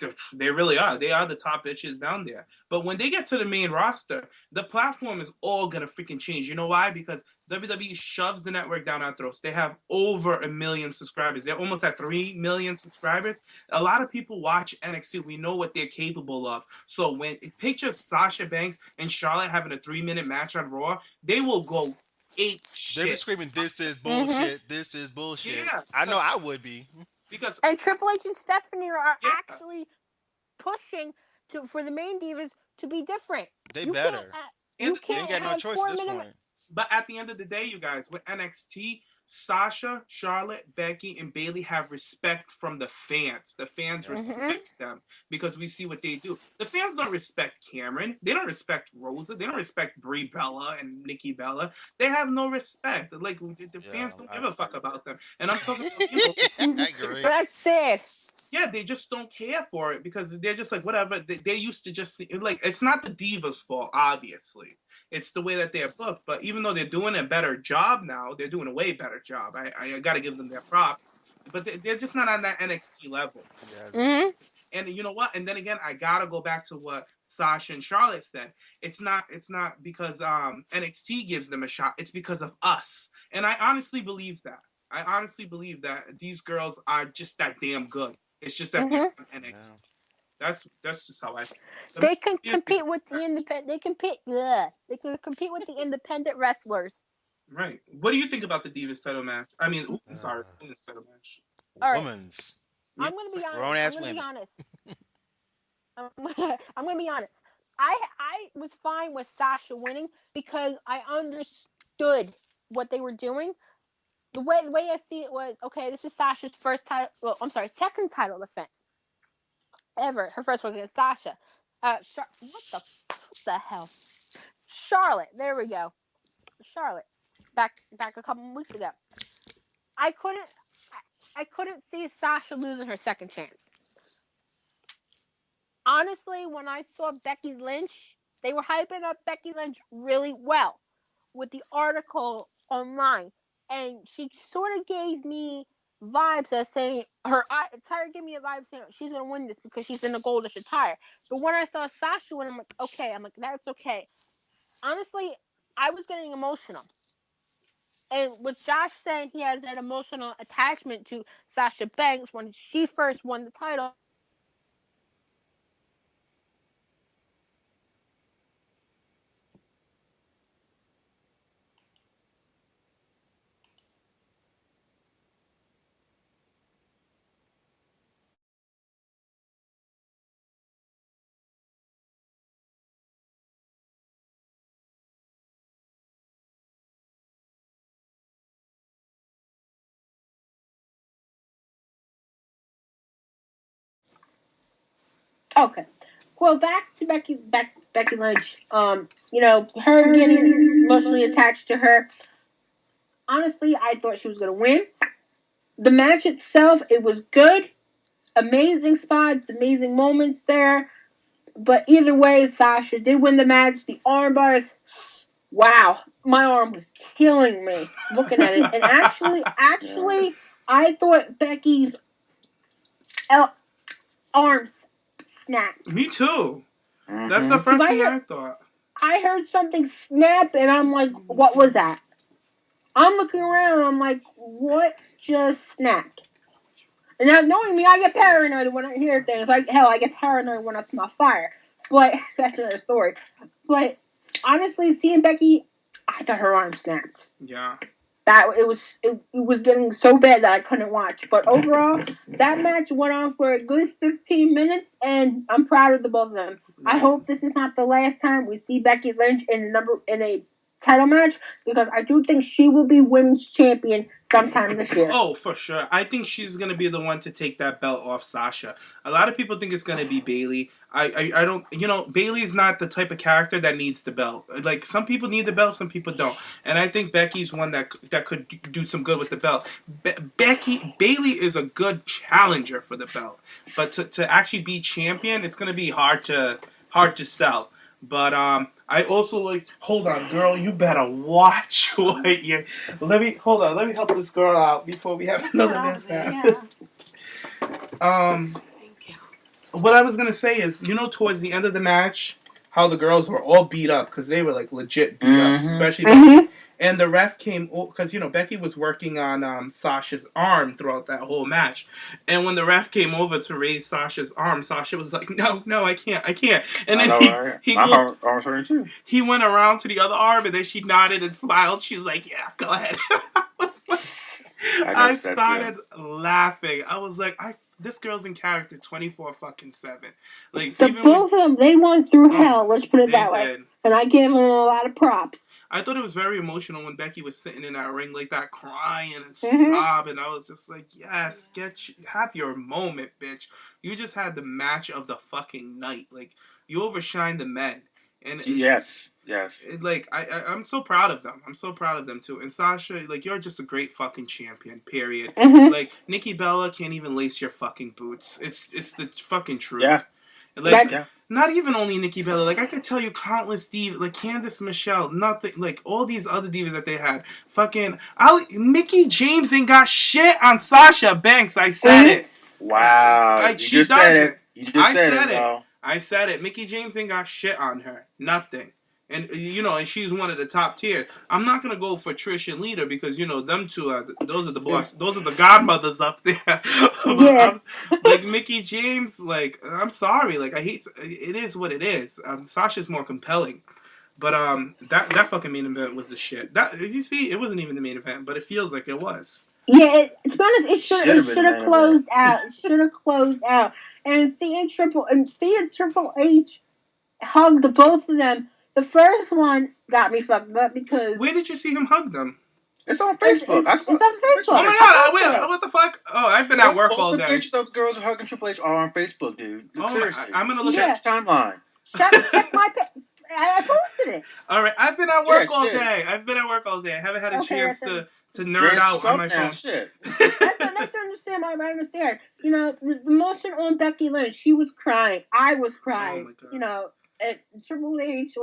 really are. They are the top bitches down there. But when they get to the main roster, the platform is all gonna freaking change. You know why? Because WWE shoves the network down our throats. They have over 1 million subscribers. They're almost at 3 million subscribers. A lot of people watch NXT. We know what they're capable of. So when picture Sasha Banks and Charlotte having a 3-minute match on Raw, they will go ape They'd be shit. screaming, "This is bullshit. This is bullshit." Yeah, I know I would be. because And Triple H and Stephanie are yeah, actually pushing for the main divas to be different. They You better. you They ain't can't got no have choice at this 4-minute. point. But at the end of the day, you guys, with NXT, Sasha, Charlotte, Becky, and Bayley have respect from the fans. The fans respect them because we see what they do. The fans don't respect Cameron. They don't respect Rosa. They don't respect Brie Bella and Nikki Bella. They have no respect. Like the fans don't give a fuck about them. And I'm talking about, I agree. That's sad. yeah, they just don't care for it because they're just like, whatever. They used to just see, like, it's not the Divas' fault, obviously. It's the way that they're booked. But even though they're doing a better job now, they're doing a way better job. I got to give them their props. But they're just not on that NXT level. Yes. And you know what? And then again, I got to go back to what Sasha and Charlotte said. It's not because NXT gives them a shot. It's because of us. And I honestly believe that. I honestly believe that these girls are just that damn good. It's just that they're on NXT. That's just how I feel. They can compete with the independent. They compete. They can compete with the independent wrestlers. Right. What do you think about the Divas title match? I mean, I'm sorry, Women's title match. All right. Women's. I'm gonna be honest. Grown ass women. I'm gonna be honest. I was fine with Sasha winning because I understood what they were doing. The way I see it was, okay, this is Sasha's first title. Well, I'm sorry, second title defense ever. Her first was against Sasha. What the hell? Charlotte. There we go. Charlotte. Back a couple weeks ago. I couldn't see Sasha losing her second chance. Honestly, when I saw Becky Lynch, they were hyping up Becky Lynch really well with the article online, and she sort of gave me vibes as saying Tyra gave me a vibe saying she's gonna win this because she's in the goldish attire. But when I saw Sasha win, I'm like, okay, that's okay. Honestly, I was getting emotional. And with Josh saying he has that emotional attachment to Sasha Banks when she first won the title, okay. Well, back to Becky Lynch. Her getting emotionally attached to her. Honestly, I thought she was gonna win. The match itself, it was good. Amazing spots, amazing moments there. But either way, Sasha did win the match. The arm bars, wow, my arm was killing me looking at it. And actually, I thought Becky's arms snapped. Me too. That's the first thing I thought. I heard something snap, and I'm like, what was that? I'm looking around, and I'm like, what just snapped? And now, knowing me, I get paranoid when I hear things. I get paranoid when I smell fire. But that's another story. But honestly, seeing Becky, I thought her arm snapped. Yeah. It was getting so bad that I couldn't watch. But overall, that match went on for a good 15 minutes, and I'm proud of the both of them. I hope this is not the last time we see Becky Lynch in a title match, because I do think she will be women's champion sometime this year. Oh, for sure. I think she's going to be the one to take that belt off Sasha. A lot of people think it's going to be Bayley. I don't, Bayley's not the type of character that needs the belt. Like, some people need the belt, some people don't. And I think Becky's one that could do some good with the belt. Bayley is a good challenger for the belt. But to actually be champion, it's going to be hard to hard to sell. But I also like. Hold on, girl. You better watch what you. Hold on. Let me help this girl out before we have another mishap. Thank you. What I was gonna say is, towards the end of the match, how the girls were all beat up because they were like legit beat up, especially Becky. And the ref came because Becky was working on Sasha's arm throughout that whole match. And when the ref came over to raise Sasha's arm, Sasha was like, "No, I can't." And then he went around to the other arm, and then she nodded and smiled. She's like, "Yeah, go ahead." I started laughing. I was like, this girl's in character 24/7. Like both of them, they went through hell. Let's put it that way. And I give them a lot of props. I thought it was very emotional when Becky was sitting in that ring like that, crying and sobbing. I was just like, yes, have your moment, bitch. You just had the match of the fucking night. Like, you overshined the men. And yes. Like, I'm so proud of them. I'm so proud of them, too. And Sasha, like, you're just a great fucking champion, period. Like, Nikki Bella can't even lace your fucking boots. It's the fucking truth. Yeah. Like, not even only Nikki Bella. Like, I could tell you countless divas, like Candice Michelle, nothing, like, all these other divas that they had. Fucking, Mickie James ain't got shit on Sasha Banks. I said it. Wow. Like, you just said it. You just said it, though. I said it. Mickie James ain't got shit on her. Nothing. And, and she's one of the top tier. I'm not going to go for Trish and Lita because, them two, those are the boss. Those are the godmothers up there. Like, Mickie James, like, I'm sorry. Like, it is what it is. Sasha's more compelling. But that fucking main event was the shit. You see, it wasn't even the main event, but it feels like it was. Yeah, it should have closed out. It should have closed out. And seeing Triple H hug the both of them. The first one got me fucked up because... Where did you see him hug them? It's on Facebook. It's on Facebook. Oh my god, wait, what the fuck? Oh, I've been at work all day. Both the pictures of the girls hugging Triple H are on Facebook, dude. Seriously. I'm going to look at the timeline. Check my... I posted it. All right, I've been at work all day. I haven't had a chance to nerd out on my phone. Shit. That's to understand. I understand. The emotion on Becky Lynch. She was crying. I was crying. Oh my God. Triple H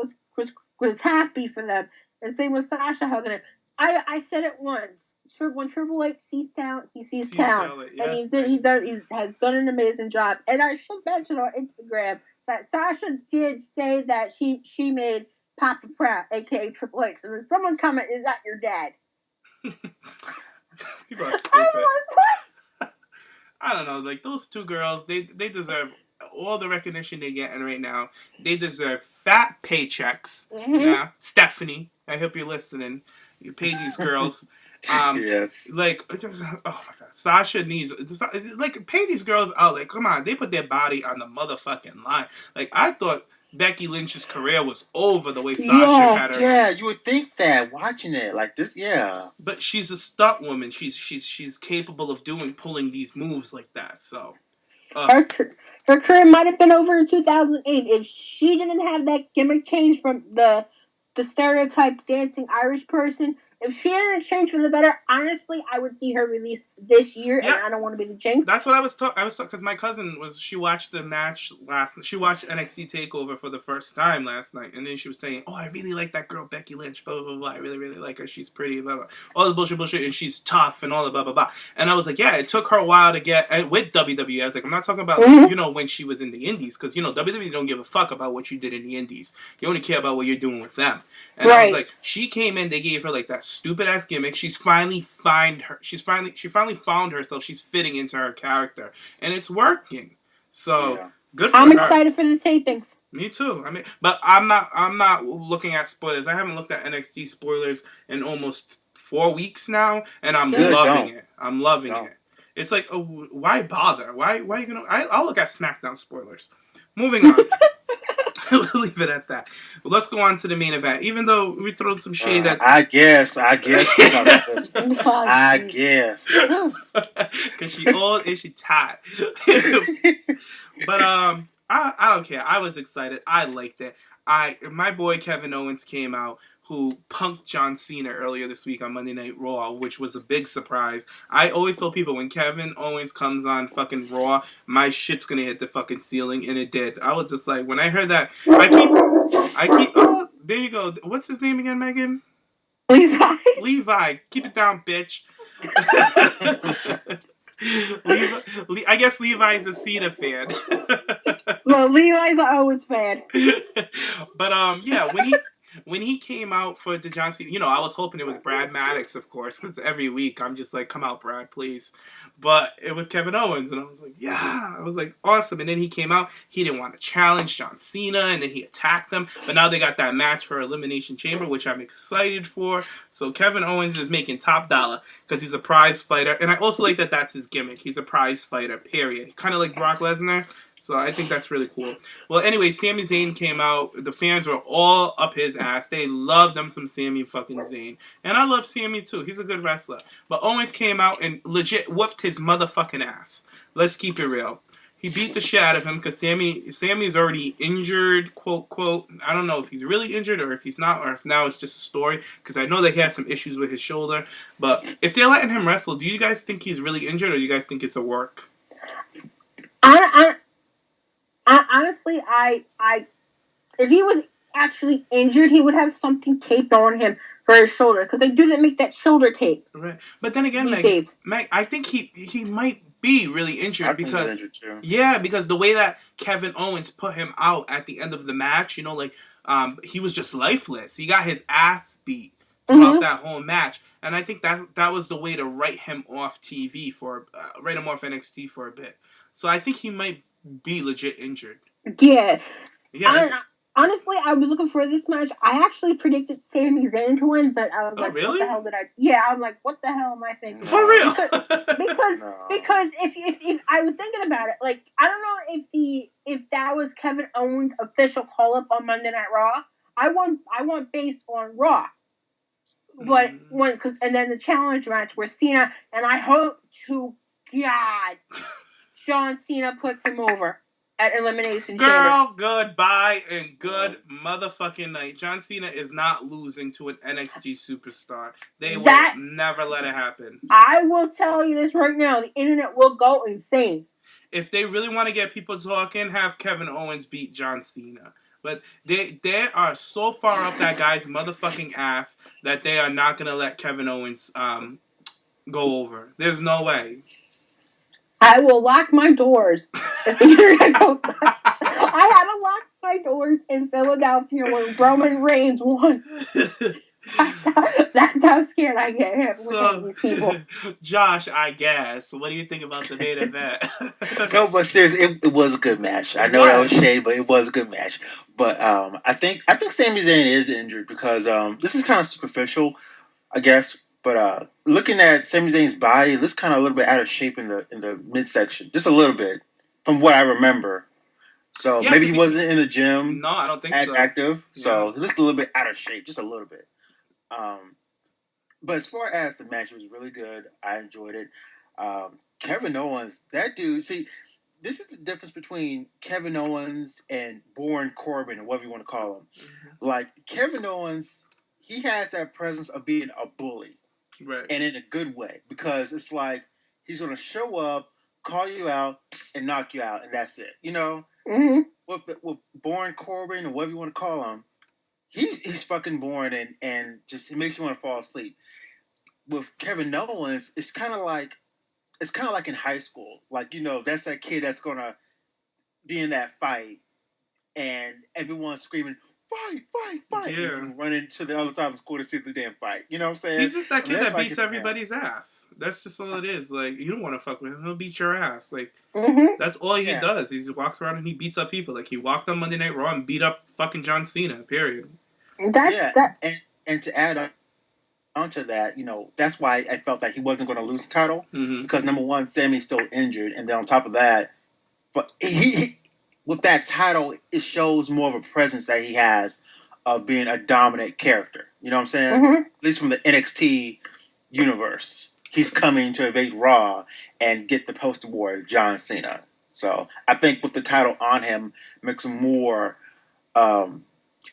was happy for them. And same with Sasha hugging her. I said it once. When Triple H sees talent, he sees talent. And he has done an amazing job. And I should mention on Instagram that Sasha did say that she made Papa proud, aka Triple H. And then someone comment, "Is that your dad?" People are stupid. I don't know. Like, those two girls, they deserve all the recognition they're getting right now. They deserve fat paychecks. Yeah, Stephanie, I hope you're listening. You pay these girls. Yes. Like, oh my god, Sasha needs, like, pay these girls out. Like, come on, they put their body on the motherfucking line. Like, I thought Becky Lynch's career was over the way Sasha had her. Yeah, you would think that watching it like this. Yeah, but she's a stunt woman. She's capable of pulling these moves like that. So. Her career might have been over in 2008 if she didn't have that gimmick change from the stereotype dancing Irish person. If she didn't change for the better, honestly, I would see her released this year, and I don't want to be the jinx. That's what I was talking. Because my cousin she watched the match she watched NXT TakeOver for the first time last night, and then she was saying, "Oh, I really like that girl Becky Lynch. Blah blah blah. Blah. I really really like her. She's pretty. Blah blah. All the bullshit, and she's tough and all the blah blah blah." And I was like, "Yeah, it took her a while to get with WWE." I was like, "I'm not talking about when she was in the Indies, because WWE don't give a fuck about what you did in the Indies. They only care about what you're doing with them." And I was like, she came in, they gave her like that stupid ass gimmick. She finally found herself. She's fitting into her character, and it's working. So good for her. I'm excited for the tapings. Me too. I mean, but I'm not looking at spoilers. I haven't looked at NXT spoilers in almost 4 weeks now, and I'm loving it. I'm loving it. It's like, why bother? Why are you gonna? I'll look at SmackDown spoilers. Moving on. Leave it at that. Well, let's go on to the main event. Even though we throw some shade at... I guess. I guess. Because she old and she tired. But I don't care. I was excited. I liked it. My boy Kevin Owens came out, who punked John Cena earlier this week on Monday Night Raw, which was a big surprise. I always told people when Kevin Owens comes on fucking Raw, my shit's gonna hit the fucking ceiling, and it did. I was just like, when I heard that, oh, there you go. What's his name again, Megan? Levi. Keep it down, bitch. I guess Levi's a Cena fan. Well, Levi's an Owens fan. But yeah, when he came out for the John Cena, I was hoping it was Brad Maddox, of course, because every week I'm just like, come out, Brad, please. But it was Kevin Owens, and I was like, yeah, I was like, awesome. And then he came out, he didn't want to challenge John Cena, and then he attacked them. But now they got that match for Elimination Chamber, which I'm excited for. So Kevin Owens is making top dollar because he's a prize fighter, and I also like that that's his gimmick. He's a prize fighter, period. Kind of like Brock Lesnar. So I think that's really cool. Well, anyway, Sami Zayn came out. The fans were all up his ass. They love them some Sami fucking Zayn. And I love Sami too. He's a good wrestler. But Owens came out and legit whooped his motherfucking ass. Let's keep it real. He beat the shit out of him because Sami is already injured, quote, quote. I don't know if he's really injured or if he's not, or if now it's just a story. Because I know that he had some issues with his shoulder. But if they're letting him wrestle, do you guys think he's really injured or do you guys think it's a work? Honestly, if he was actually injured, he would have something taped on him for his shoulder because they didn't make that shoulder tape. Right, but then again, Meg, I think he might be really injured because because the way that Kevin Owens put him out at the end of the match, he was just lifeless. He got his ass beat throughout that whole match, and I think that was the way to write him off TV write him off NXT for a bit. So I think he might be legit injured. Yeah. Honestly, I was looking for this match. I actually predicted Sami Zayn to win, but I was like, really? What the hell did I... Yeah, I was like, what the hell am I thinking? For real? Because if I was thinking about it, like, I don't know if that was Kevin Owens' official call-up on Monday Night Raw. I want based on Raw. But and then the challenge match where Cena, and I hope to God John Cena puts him over at Elimination Chamber. Girl, goodbye and good motherfucking night. John Cena is not losing to an NXT superstar. They will never let it happen. I will tell you this right now. The internet will go insane. If they really want to get people talking, have Kevin Owens beat John Cena. But they are so far up that guy's motherfucking ass that they are not going to let Kevin Owens go over. There's no way. I will lock my doors if the internet goes back. I had to lock my doors in Philadelphia when Roman Reigns won. That's how scared I get with these people. Josh, I guess. What do you think about the main event? No, but seriously, it was a good match. I know that was shady, but it was a good match. But I think Sami Zayn is injured because this is kind of superficial, I guess. But looking at Sami Zayn's body, it looks kind of a little bit out of shape in the midsection, just a little bit, from what I remember. So maybe he wasn't in the gym. No, I don't think as active. So he looks a little bit out of shape, just a little bit. But as far as the match, it was really good. I enjoyed it. Kevin Owens, that dude. See, this is the difference between Kevin Owens and Baron Corbin, or whatever you want to call him. Mm-hmm. Like Kevin Owens, he has that presence of being a bully. Right. And in a good way, because it's like he's going to show up, call you out, and knock you out, and that's it. Mm-hmm. With Baron Corbin, or whatever you want to call him, he's fucking boring and just he makes you want to fall asleep. With Kevin Owens, it's kind of like in high school, like that's that kid that's going to be in that fight, and everyone's screaming, fight! Yeah. And running to the other side of the school to see the damn fight. You know what I'm saying? He's just that kid that beats everybody's ass. That's just all it is. Like, you don't want to fuck with him. He'll beat your ass. Like, that's all he does. He just walks around and he beats up people. Like, he walked on Monday Night Raw and beat up fucking John Cena, period. And to add onto that, that's why I felt that he wasn't going to lose the title. Mm-hmm. Because, number one, Sami's still injured. And then on top of that, with that title, it shows more of a presence that he has of being a dominant character. You know what I'm saying? Mm-hmm. At least from the NXT universe. He's coming to invade Raw and get the poster boy, John Cena. So I think with the title on him, makes him more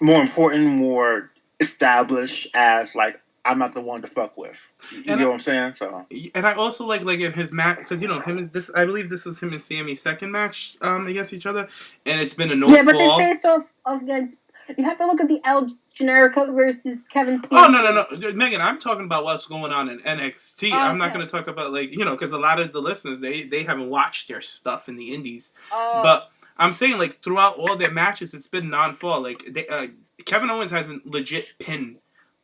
important, more establish as like I'm not the one to fuck with. You know what I'm saying? So, and I also like in his match because him and this. I believe this was him and Sammy's second match against each other, and it's been a no fall. Yeah, but they faced off against. You have to look at the El Generico versus Kevin Steen. Oh no, Megan! I'm talking about what's going on in NXT. Oh, I'm not going to talk about because a lot of the listeners they haven't watched their stuff in the indies. But I'm saying throughout all their matches, it's been non-fall. Kevin Owens hasn't legit pinned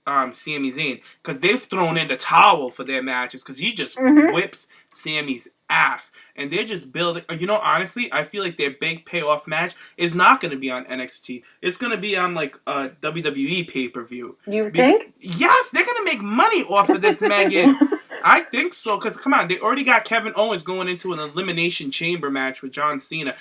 Sami Zayn because they've thrown in the towel for their matches because he just whips Sami's ass and they're just building. Honestly, I feel like their big payoff match is not going to be on NXT. It's going to be on a WWE pay-per-view. You think? Yes, they're going to make money off of this, Megan. I think so because come on, they already got Kevin Owens going into an elimination chamber match with John Cena.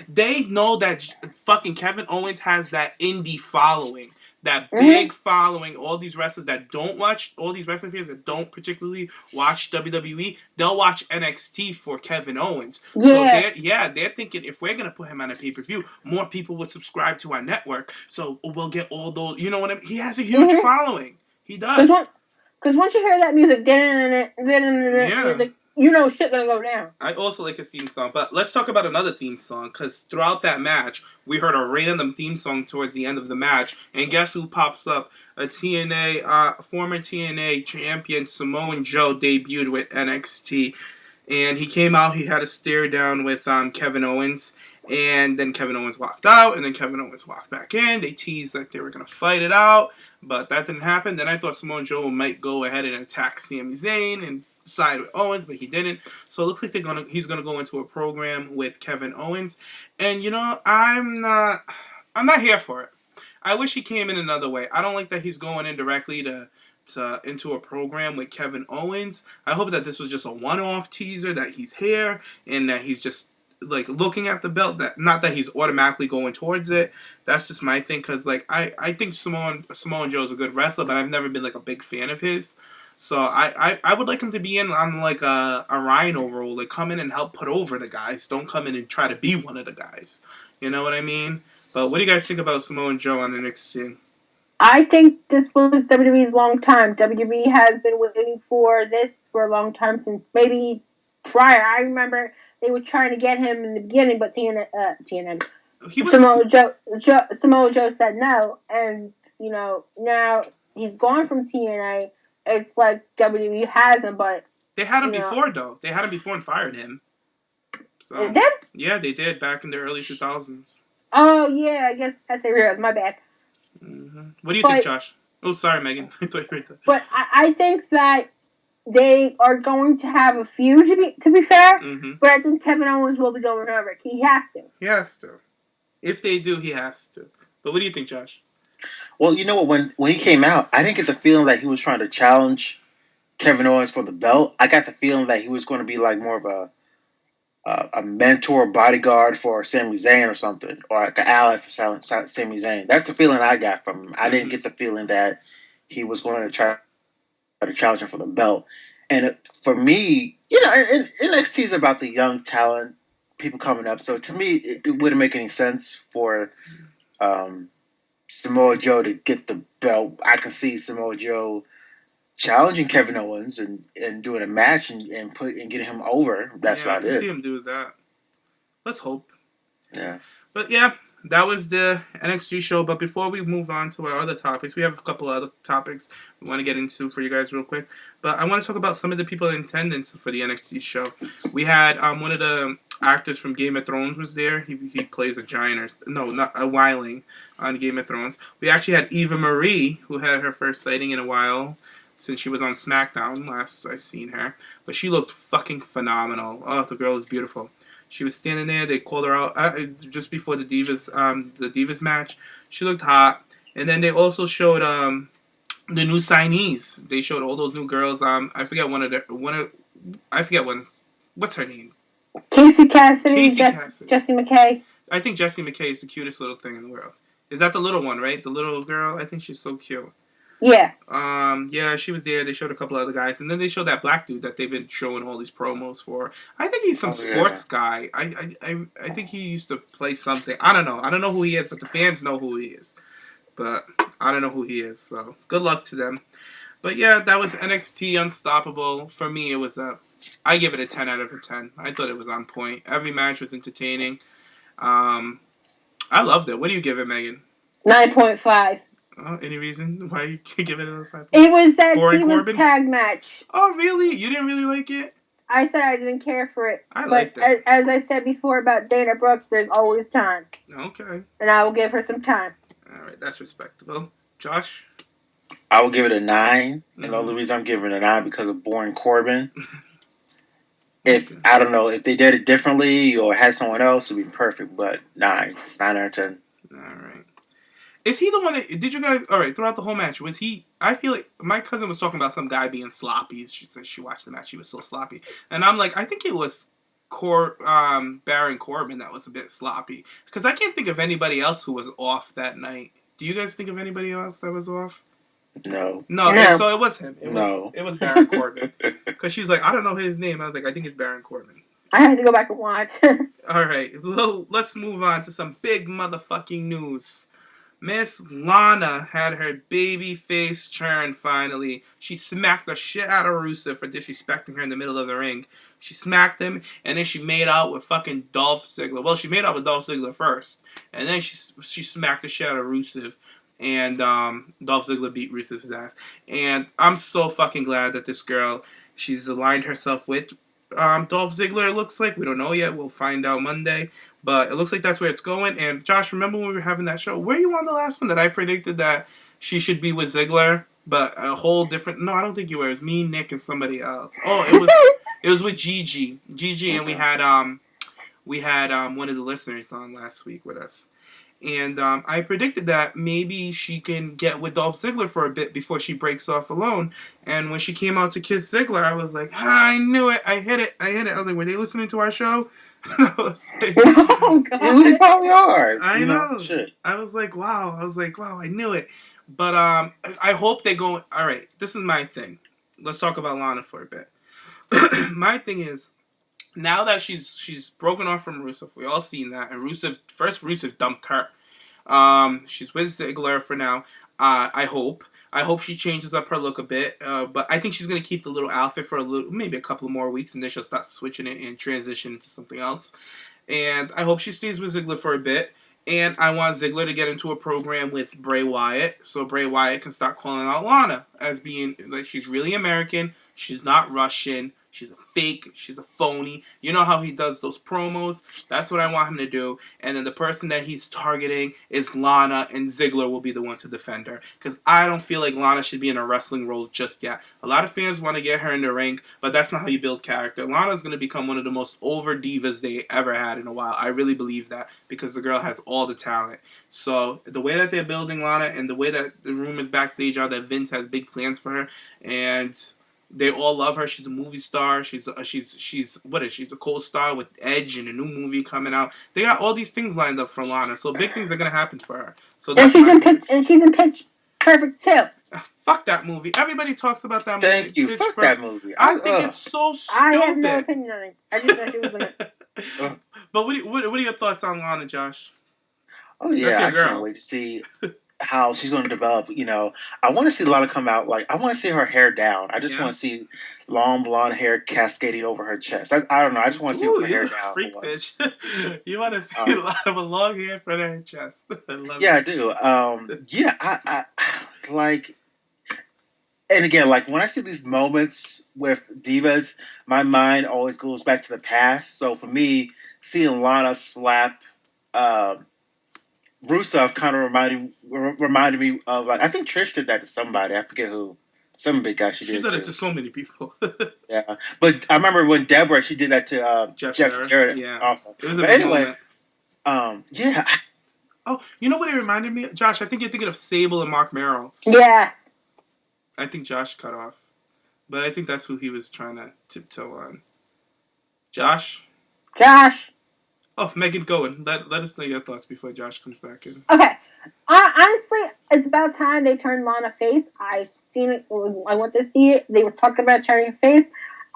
They know that fucking Kevin Owens has that indie following. That big following, all these wrestlers that don't watch, all these wrestling fans that don't particularly watch WWE, they'll watch NXT for Kevin Owens. Yeah. So they're thinking if we're going to put him on a pay-per-view, more people would subscribe to our network. So we'll get all those, you know what I mean? He has a huge following. He does. Because once you hear that music, music, shit's gonna go down. I also like his theme song, but let's talk about another theme song, because throughout that match, we heard a random theme song towards the end of the match, and guess who pops up? A former TNA champion, Samoan Joe, debuted with NXT, and he came out, he had a stare down with Kevin Owens, and then Kevin Owens walked out, and then Kevin Owens walked back in. They teased that they were going to fight it out, but that didn't happen. Then I thought Samoan Joe might go ahead and attack Sami Zayn and side with Owens, but he didn't. So it looks like he's gonna go into a program with Kevin Owens, and I'm not here for it. I wish he came in another way. I don't like that he's going in directly into a program with Kevin Owens. I hope that this was just a one-off teaser, that he's here and that he's just looking at the belt, that not that he's automatically going towards it. That's just my thing, because I think Samoan Joe's a good wrestler, but I've never been a big fan of his. So I would like him to be in on a Rhyno role, come in and help put over the guys. Don't come in and try to be one of the guys. You know what I mean? But what do you guys think about Samoan Joe on NXT? I think this was WWE's long time. WWE has been waiting for this for a long time, since maybe prior. I remember they were trying to get him in the beginning, but Samoa Joe said no, and now he's gone from TNA. It's like WWE has him, but they had him before though. They had him before and fired him. So they did? Yeah, they did back in the early 2000s. Oh yeah, I guess I say real. My bad. Mm-hmm. What do you think, Josh? Oh, sorry, Megan. I thought you were there. But I think that they are going to have a feud, to be fair. Mm-hmm. But I think Kevin Owens will be going over. He has to. He has to. If they do, he has to. But what do you think, Josh? Well, you know what? When he came out, I didn't get the feeling that he was trying to challenge Kevin Owens for the belt. I got the feeling that he was going to be more of a mentor, bodyguard for Sami Zayn or something, or an ally for Sami Zayn. That's the feeling I got from him. I didn't get the feeling that he was going to try to challenge him for the belt. And for me, NXT is about the young talent, people coming up. So to me, it wouldn't make any sense for Samoa Joe to get the belt. I can see Samoa Joe challenging Kevin Owens and doing a match and getting him over. That's about it. I can see him do that. Let's hope. Yeah. But yeah, that was the NXT show. But before we move on to our other topics, we have a couple of other topics we want to get into for you guys real quick. But I want to talk about some of the people in attendance for the NXT show. We had one of the actors from Game of Thrones was there. He plays a giant, not a wildling on Game of Thrones. We actually had Eva Marie, who had her first sighting in a while, since she was on SmackDown last I seen her. But she looked fucking phenomenal. Oh, the girl is beautiful. She was standing there. They called her out just before the Divas match. She looked hot. And then they also showed the new signees. They showed all those new girls. I forget what's her name? Casey Cassidy. Jessie McKay. I think Jessie McKay is the cutest little thing in the world. Is that the little one, right? The little girl? I think she's so cute. Yeah. Yeah, she was there. They showed a couple other guys, and then they showed that black dude that they've been showing all these promos for. I think he's some sports guy. I think he used to play something. I don't know who he is, but the fans know who he is. but I don't know who he is. So good luck to them. But yeah, that was NXT Unstoppable. For me, it was I give it a 10 out of a 10. I thought it was on point. Every match was entertaining. I loved it. What do you give it, Megan? 9.5. Any reason why you can't give it a 5? It was that Boring Divas Corbin? tag match. Oh, really? You didn't really like it? I said I didn't care for it. I liked but it. As I said before about Dana Brooks, there's always time. Okay. And I will give her some time. All right, that's respectable. Josh? I will give it a 9. Mm-hmm. And the only reason I'm giving it a 9 because of boring Corbin. I don't know, if they did it differently or had someone else, it would be perfect. But 9 out of 10. All right. Is he the one that... Did you guys... All right, throughout the whole match, was he... I feel like... My cousin was talking about some guy being sloppy. She said she watched the match. He was so sloppy. And I'm like, I think it was Baron Corbin that was a bit sloppy. Because I can't think of anybody else who was off that night. Do you guys think of anybody else that was off? No. So it was him. It was Baron Corbin. Because she was like, I don't know his name. I was like, I think it's Baron Corbin. I had to go back and watch. All right. So let's move on to some big motherfucking news. Miss Lana had her baby face turn finally. She smacked the shit out of Rusev for disrespecting her in the middle of the ring. She smacked him, and then she made out with fucking Dolph Ziggler. Well, she made out with Dolph Ziggler first, and then she smacked the shit out of Rusev. And Dolph Ziggler beat Rusev's ass. And I'm so fucking glad that this girl, she's aligned herself with Dolph Ziggler, it looks like. We don't know yet. We'll find out Monday. But it looks like that's where it's going. And Josh, remember when we were having that show? Were you on the last one that I predicted that she should be with Ziggler? But a whole different... No, I don't think you were. It was me, Nick, and somebody else. Oh, it was with Gigi. And we had one of the listeners on last week with us. And I predicted that maybe she can get with Dolph Ziggler for a bit before she breaks off alone. And when she came out to kiss Ziggler, I was like, I knew it. I hit it. I was like, were they listening to our show? I was like, oh, God. They probably are. I know. Shit. I was like, wow. I knew it. But I hope they go. All right, this is my thing. Let's talk about Lana for a bit. My thing is, now that she's broken off from Rusev, we all seen that, and Rusev dumped her. She's with Ziggler for now. I hope she changes up her look a bit. But I think she's gonna keep the little outfit for maybe a couple more weeks, and then she'll start switching it and transition into something else. And I hope she stays with Ziggler for a bit. And I want Ziggler to get into a program with Bray Wyatt, so Bray Wyatt can start calling out Lana as being like she's really American. She's not Russian. She's a fake. She's a phony. You know how he does those promos? That's what I want him to do. And then the person that he's targeting is Lana, and Ziggler will be the one to defend her. Because I don't feel like Lana should be in a wrestling role just yet. A lot of fans want to get her in the ring, but that's not how you build character. Lana's going to become one of the most over divas they ever had in a while. I really believe that because the girl has all the talent. So the way that they're building Lana and the way that the rumors backstage are that Vince has big plans for her, and they all love her. She's a movie star. She's what is she? She's a co-star with Edge in a new movie coming out. They got all these things lined up for Lana, so big things are gonna happen for her. So that's she's in Pitch Perfect too. Fuck that movie. Everybody talks about that movie. Thank you. Fuck that movie. I think it's so stupid. I have no opinion on it. I just know she was in it. But what are your thoughts on Lana, Josh? Oh yeah, I can't wait to see how she's going to develop. I want to see Lana come out I want to see her hair down. I just want to see long blonde hair cascading over her chest. I don't know. I just want to see her hair down. Freak bitch. You want to see a lot of long hair for her chest. I love it. I do. I like. And again, when I see these moments with divas, my mind always goes back to the past. So for me, seeing Lana slap Rusev kind of reminded me of I think Trish did that to somebody. I forget who. Some big guy she did. She did it to so many people. Yeah, but I remember when Deborah she did that to Jeff Jarrett. Yeah, awesome. It was a big moment. Yeah. Oh, you know what it reminded me of? Josh, I think you're thinking of Sable and Mark Merrill. Yes. I think Josh cut off. But I think that's who he was trying to tiptoe on. Josh? Oh, Megan, go and let us know your thoughts before Josh comes back in. Okay. Honestly, it's about time they turned Lana face. I've seen it. I want to see it. They were talking about turning face.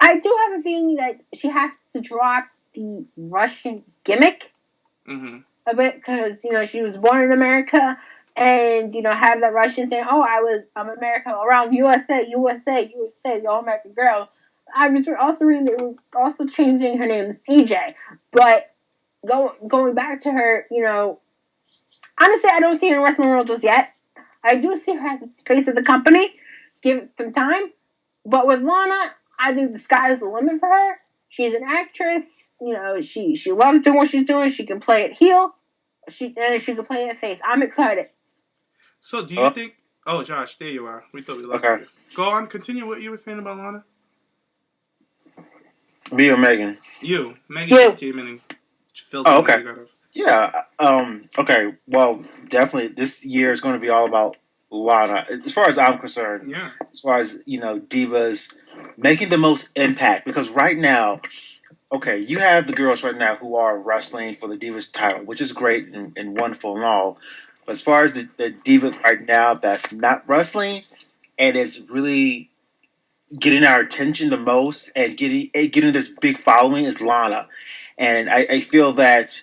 I do have a feeling that she has to drop the Russian gimmick a bit because, she was born in America and have that Russian saying, "Oh, I'm American around USA, the All American girl." I was also reading that it was also changing her name to CJ, but going back to her, honestly, I don't see her in the wrestling world just yet. I do see her as the face of the company. Give it some time. But with Lana, I think the sky is the limit for her. She's an actress. She loves doing what she's doing. She can play it heel. She can play it face. I'm excited. So, do you think... Oh, Josh, there you are. We thought we lost you. Go on. Continue what you were saying about Lana. Me or Megan? You. Megan just came in and filled in what you got off. Yeah. Okay. Well, definitely this year is going to be all about Lana, as far as I'm concerned. Yeah. As far as Divas making the most impact, because right now, you have the girls right now who are wrestling for the Divas title, which is great and wonderful and all. But as far as the Divas right now that's not wrestling and it's really getting our attention the most and getting this big following is Lana, and I feel that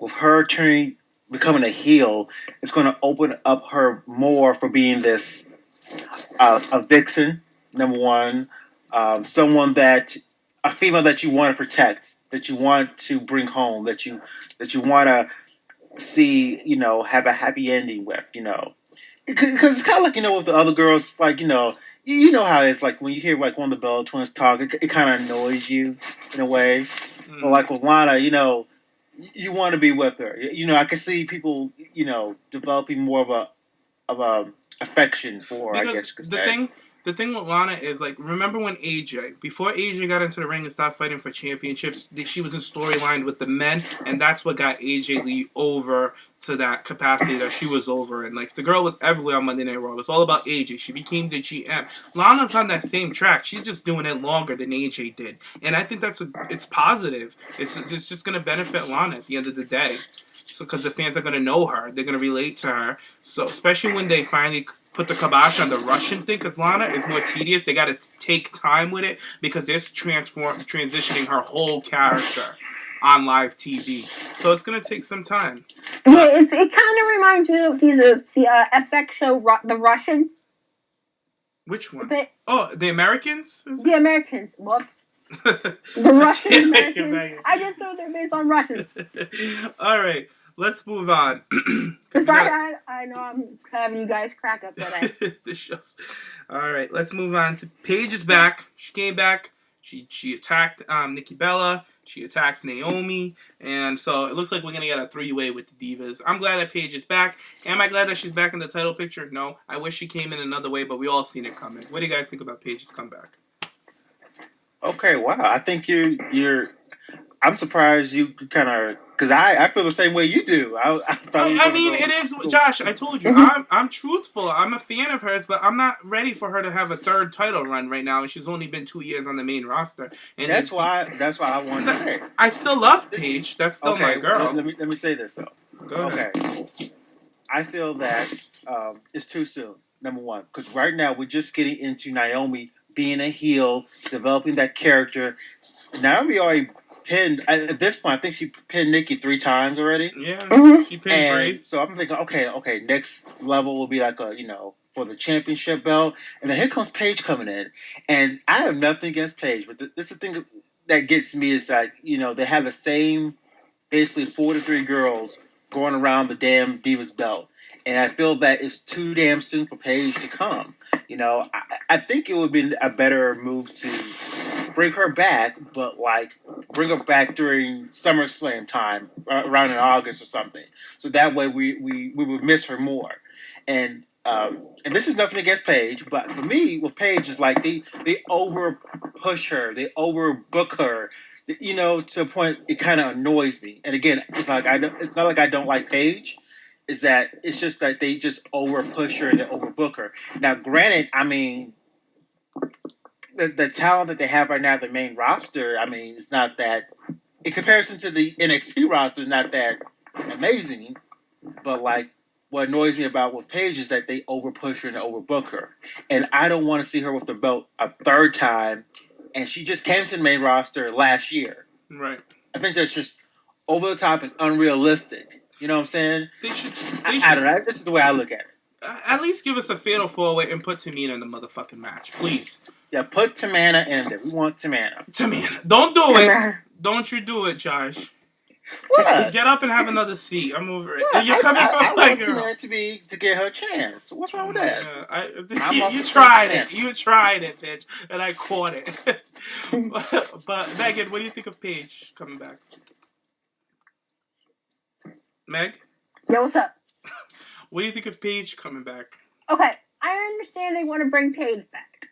with her becoming a heel, it's going to open up her more for being this a vixen, number one, someone a female that you want to protect, that you want to bring home, that you want to see, have a happy ending with, because it's kind of like with the other girls, like you know how it's like when you hear like one of the Bella Twins talk, it kind of annoys you in a way. But like with Lana, you want to be with her. I can see people, developing more of a affection for her, I guess you could say. The thing with Lana is, like, remember when before AJ got into the ring and started fighting for championships, she was in storyline with the men, and that's what got AJ Lee over to that capacity that she was over. And, like, the girl was everywhere on Monday Night Raw. It was all about AJ. She became the GM. Lana's on that same track. She's just doing it longer than AJ did. And I think it's positive. It's just going to benefit Lana at the end of the day. So, because the fans are going to know her. They're going to relate to her. So, especially when they finally put the kibosh on the Russian thing, because Lana is more tedious. They got to take time with it because they're transitioning her whole character on live TV. So it's going to take some time. Yeah, it kind of reminds me of the FX show, The Russian. Which one? The Americans? The Americans. Whoops. The Russian Americans. I just thought they're based on Russians. All right. Let's move on. I know I'm having you guys crack up today. All right, let's move on to Paige is back. She came back. She attacked Nikki Bella. She attacked Naomi. And so it looks like we're going to get a 3-way with the Divas. I'm glad that Paige is back. Am I glad that she's back in the title picture? No. I wish she came in another way, but we all seen it coming. What do you guys think about Paige's comeback? Okay, wow. I think I'm surprised you kind of... Because I feel the same way you do. I mean, it is, Josh, I told you, I'm truthful. I'm a fan of hers, but I'm not ready for her to have a third title run right now. She's only been 2 years on the main roster. And that's why I wanted to say. I still love Paige. That's still my girl. Let me say this, though. Go ahead. Okay. I feel that it's too soon, number one. Because right now, we're just getting into Naomi being a heel, developing that character. Naomi already... at this point, I think she pinned Nikki 3 times already. Yeah, she pinned Bray. So I'm thinking, okay, next level will be like for the championship belt. And then here comes Paige coming in. And I have nothing against Paige, but this is the thing that gets me is that, they have the same, basically 4 to 3 girls going around the damn Divas belt. And I feel that it's too damn soon for Paige to come. I think it would be a better move to bring her back, but bring her back during SummerSlam time, around in August or something. So that way we would miss her more. And this is nothing against Paige, but for me, with Paige, is like they over push her, they overbook her, to a point it kind of annoys me. And again, it's not like I don't like Paige. Is that it's just that they just over push her and they overbook her. Now, granted, I mean, the talent that they have right now, the main roster, I mean, it's not that, in comparison to the NXT roster, it's not that amazing. But what annoys me about with Paige is that they over push her and overbook her, and I don't want to see her with the belt a third time. And she just came to the main roster last year. Right. I think that's just over the top and unrealistic. You know what I'm saying? They should. I don't know. This is the way I look at it. At least give us a fatal 4-way and put Tamina in the motherfucking match, please. Yeah, put Tamina in there. We want Tamina. Don't do it. Don't you do it, Josh. What? Get up and have another seat. I'm over it. What? You're coming from I want Tamina to get her chance. What's wrong with that? You tried it. You tried it, bitch, and I caught it. But Megan, what do you think of Paige coming back? Meg? Yo, what's up? What do you think of Paige coming back? Okay, I understand they want to bring Paige back,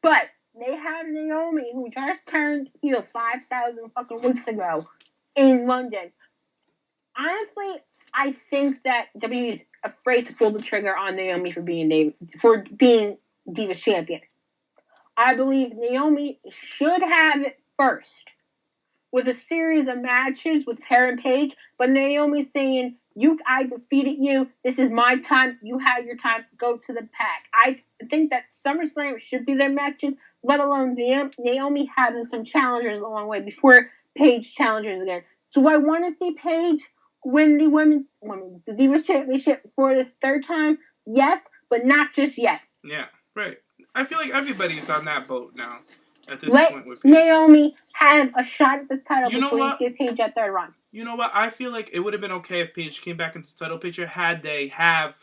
but they have Naomi, who just turned heel 5,000 fucking weeks ago in London. Honestly, I think that WWE is afraid to pull the trigger on Naomi for being Divas champion. I believe Naomi should have it first with a series of matches with her and Paige, but Naomi saying, I defeated you. This is my time. You have your time. Go to the pack. I think that SummerSlam should be their matches, let alone Naomi having some challengers along the way before Paige challenges again. Do I want to see Paige win the Divas Championship for this third time? Yes, but not just yet. Yeah, right. I feel like everybody's on that boat now. At this point with Paige. Naomi have a shot at the title before you give Paige that third run. You know what? I feel like it would have been okay if Paige came back into the title picture had they have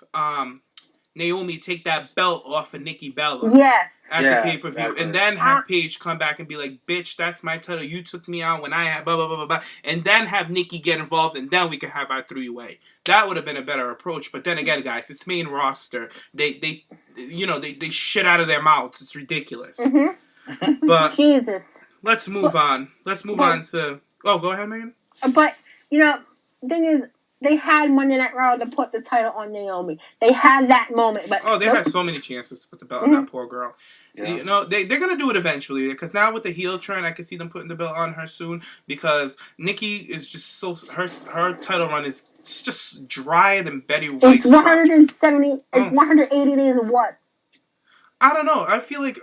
Naomi take that belt off of Nikki Bella. Yes. At the pay-per-view. And then have Paige come back and be like, bitch, that's my title. You took me out when I had blah, blah, blah, blah, blah. And then have Nikki get involved, and then we could have our three-way. That would have been a better approach. But then again, guys, it's main roster. They shit out of their mouths. It's ridiculous. Mm-hmm. But Jesus. Let's move on. Let's move on to... Oh, go ahead, Megan. But, the thing is, they had Monday Night Raw to put the title on Naomi. They had that moment, but... Oh, they had so many chances to put the belt on that poor girl. Yeah. They're going to do it eventually, because now with the heel trend, I can see them putting the belt on her soon, because Nikki is just so... Her title run is just drier than Betty White's. It's 170... It's 180 days of what? I don't know. I feel like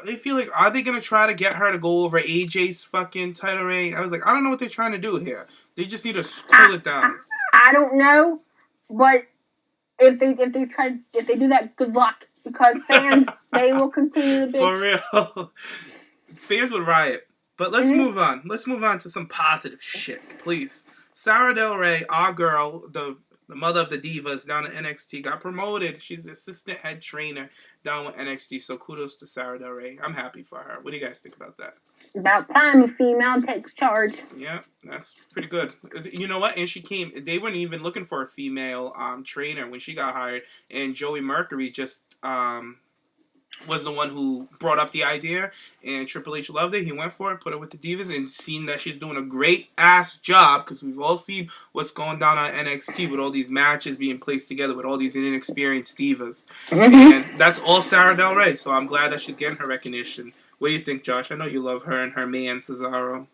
are they gonna try to get her to go over AJ's fucking title reign? I was like, I don't know what they're trying to do here. They just need to cool it down. I don't know, but if they do that, good luck, because fans they will continue to bitch. For real, fans would riot. But let's move on. Let's move on to some positive shit, please. Sarah Del Rey, our girl, the mother of the Divas down at NXT, got promoted. She's the assistant head trainer down with NXT, so kudos to Sarah Del Rey. I'm happy for her. What do you guys think about that? About time a female takes charge. Yeah, that's pretty good. You know what? And she came, they weren't even looking for a female trainer when she got hired, and Joey Mercury just... was the one who brought up the idea, and Triple H loved it. He went for it, put it with the Divas, and seen that she's doing a great-ass job, because we've all seen what's going down on NXT with all these matches being placed together with all these inexperienced Divas. And that's all Sarah Del Rey, so I'm glad that she's getting her recognition. What do you think, Josh? I know you love her and her man, Cesaro.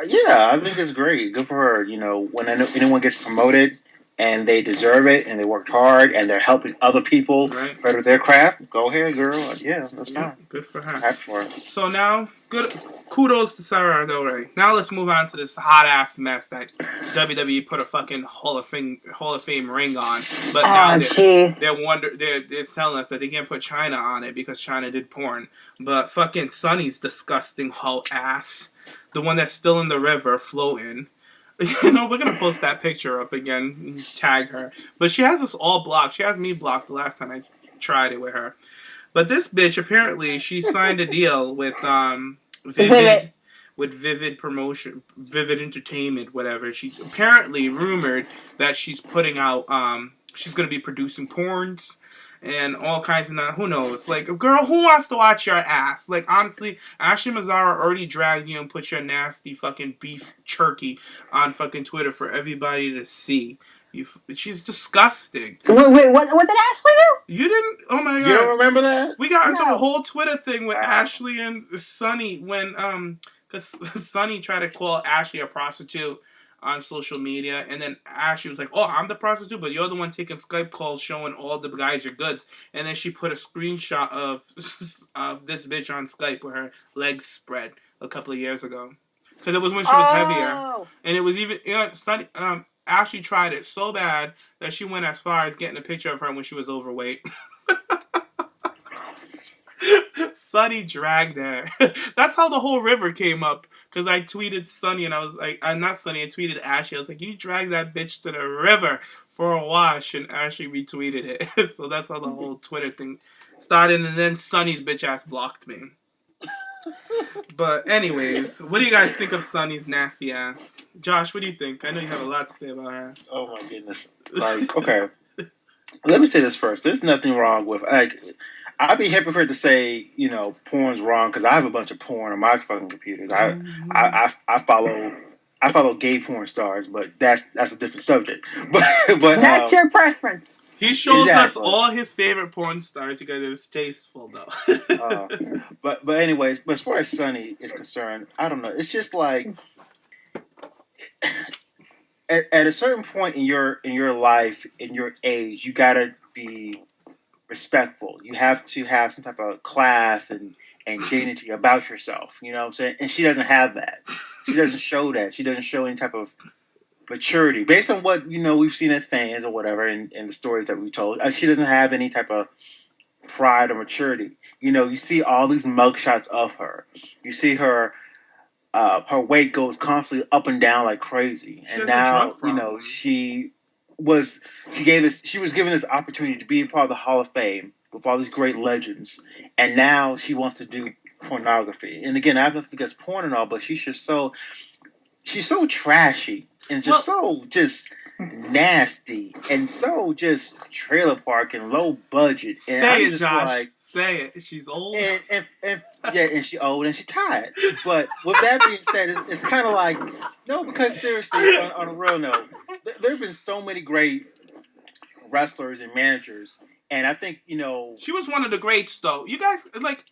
Yeah, I think it's great. Good for her. When anyone gets promoted, and they deserve it, and they worked hard, and they're helping other people better their craft, go ahead, girl. Yeah, that's fine. Good for her. Happy for her. So now, kudos to Sarah Del Rey. Now let's move on to this hot-ass mess that WWE put a fucking Hall of Fame ring on. But now they're telling us that they can't put China on it because China did porn. But fucking Sunny's disgusting hoe ass. The one that's still in the river floating. We're going to post that picture up again and tag her. But she has us all blocked. She has me blocked the last time I tried it with her. But this bitch, apparently, she signed a deal with Vivid Entertainment, whatever. She apparently rumored that she's putting out, she's going to be producing porns. And all kinds of who knows? Like, girl, who wants to watch your ass? Like, honestly, Ashley Mazzara already dragged you and put your nasty fucking beef jerky on fucking Twitter for everybody to see. She's disgusting. Wait, what did Ashley do? You didn't? Oh my god! You don't remember that? We got into a whole Twitter thing with Ashley and Sunny when because Sunny tried to call Ashley a prostitute on social media, and then Ashley was like, oh, I'm the prostitute, but you're the one taking Skype calls showing all the guys your goods. And then she put a screenshot of this bitch on Skype with her legs spread a couple of years ago. Because it was when she was heavier. And it was even, Sunny, Ashley tried it so bad that she went as far as getting a picture of her when she was overweight. Sunny dragged her. That's how the whole river came up. Because I tweeted Sunny and I was like, not Sunny, I tweeted Ashley. I was like, you dragged that bitch to the river for a wash. And Ashley retweeted it. So that's how the whole Twitter thing started. And then Sunny's bitch ass blocked me. But anyways, what do you guys think of Sunny's nasty ass? Josh, what do you think? I know you have a lot to say about her. Oh my goodness. Like, okay. Let me say this first. There's nothing wrong with, like, I'd be hypocrite to say, you know, porn's wrong because I have a bunch of porn on my fucking computers. I follow gay porn stars, but that's a different subject. But that's your preference. He shows us all his favorite porn stars because it's tasteful, though. But anyways, but as far as Sunny is concerned, I don't know. It's just like at a certain point in your life, in your age, you gotta be respectful. You have to have some type of class and dignity about yourself. You know what I'm saying? And she doesn't have that. She doesn't show that. She doesn't show any type of maturity based on what, you know, we've seen as fans or whatever and the stories that we told. She doesn't have any type of pride or maturity. You know, you see all these mugshots of her. You see her weight goes constantly up and down like crazy. And now, you know, she was given this opportunity to be a part of the Hall of Fame with all these great legends. And now she wants to do pornography. And again, I have nothing against porn and all, but she's so trashy and just nasty and so just trailer park and low budget. And say it, Josh. Say it. She's old. And she's old and she's tired. But with that being said, it's kind of like, no, because seriously, on a real note, there have been so many great wrestlers and managers, and I think, you know, she was one of the greats, though. You guys, like,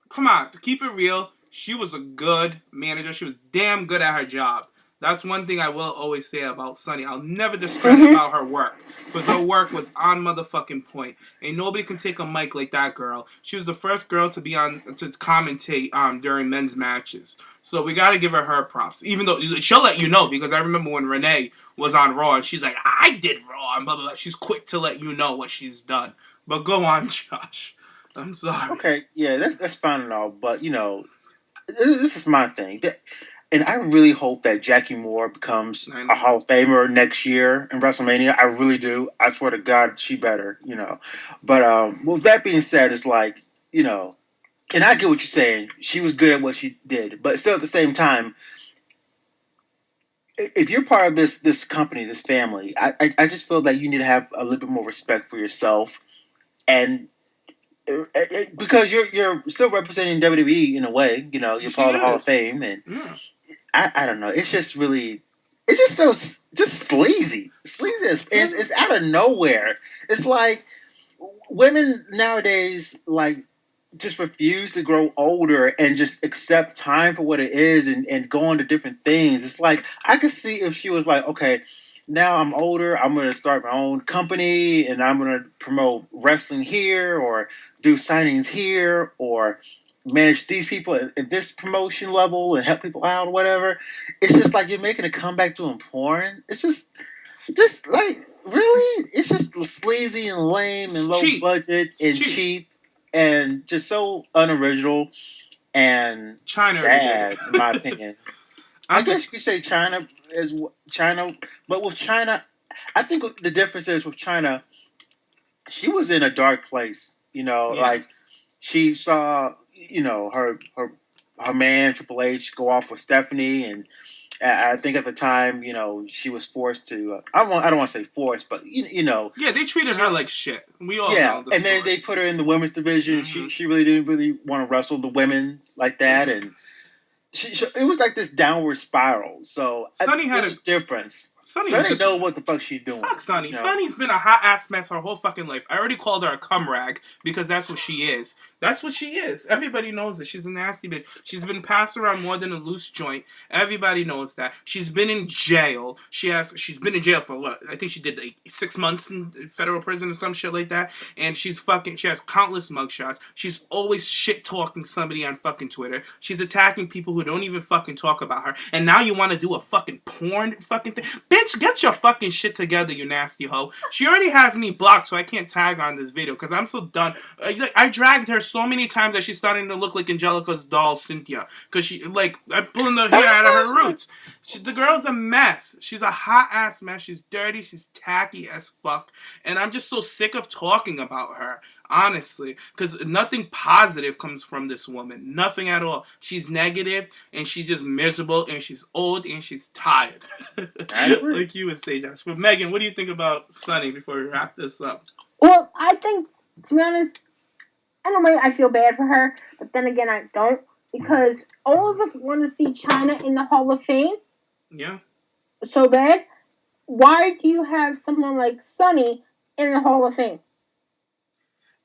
come on, keep it real. She was a good manager. She was damn good at her job. That's one thing I will always say about Sunny. I'll never discredit about her work. Because her work was on motherfucking point. And nobody can take a mic like that girl. She was the first girl to be on to commentate during men's matches. So we gotta give her props. Even though she'll let you know, because I remember when Renee was on Raw and she's like, I did Raw and blah blah blah. She's quick to let you know what she's done. But go on, Josh. I'm sorry. Okay, yeah, that's fine and all, but you know, this is my thing. And I really hope that Jackie Moore becomes a Hall of Famer next year in WrestleMania. I really do. I swear to God, she better, you know. But with that being said, it's like, you know, and I get what you're saying. She was good at what she did. But still at the same time, if you're part of this company, this family, I just feel that you need to have a little bit more respect for yourself. And because you're still representing WWE in a way, you know, you're part of the Hall of Fame. And I don't know. It's just really, it's just so sleazy. Sleazy. It's out of nowhere. It's like women nowadays, like, just refuse to grow older and just accept time for what it is and go on to different things. It's like, I could see if she was like, okay, now I'm older, I'm going to start my own company and I'm going to promote wrestling here or do signings here or manage these people at this promotion level and help people out or whatever. It's just like you're making a comeback doing porn. It's just like, really? It's just sleazy and lame and low budget and cheap and just so unoriginal and sad, in my opinion. I guess you could say China, but with China, I think the difference is with China, she was in a dark place, you know, like she saw, you know, her man Triple H go off with Stephanie, and I think at the time, you know, she was forced to. I don't want to say forced, but you know, they treated her like shit. We all know. And then they put her in the women's division. Mm-hmm. She really didn't want to wrestle the women like that, and it was like this downward spiral. So Sunny had a difference. Sunny doesn't know what the fuck she's doing. Fuck Sunny. You know? Sunny's been a hot ass mess her whole fucking life. I already called her a cum rag because that's what she is. That's what she is. Everybody knows it. She's a nasty bitch. She's been passed around more than a loose joint. Everybody knows that. She's been in jail. She's been in jail for what? I think she did like 6 months in federal prison or some shit like that. And she has countless mugshots. She's always shit talking somebody on fucking Twitter. She's attacking people who don't even fucking talk about her. And now you want to do a fucking porn fucking thing? Bitch, Bitch, get your fucking shit together, you nasty hoe. She already has me blocked, so I can't tag on this video because I'm so done. I dragged her so many times that she's starting to look like Angelica's doll, Cynthia. Because I'm pulling the hair out of her roots. The girl's a mess. She's a hot ass mess. She's dirty. She's tacky as fuck. And I'm just so sick of talking about her. Honestly, because nothing positive comes from this woman. Nothing at all. She's negative, and she's just miserable, and she's old, and she's tired. Like you would say, Josh. But Megan, what do you think about Sunny before we wrap this up? Well, I think, to be honest, in a way I feel bad for her, but then again I don't, because all of us want to see Chyna in the Hall of Fame. Yeah. So bad. Why do you have someone like Sunny in the Hall of Fame?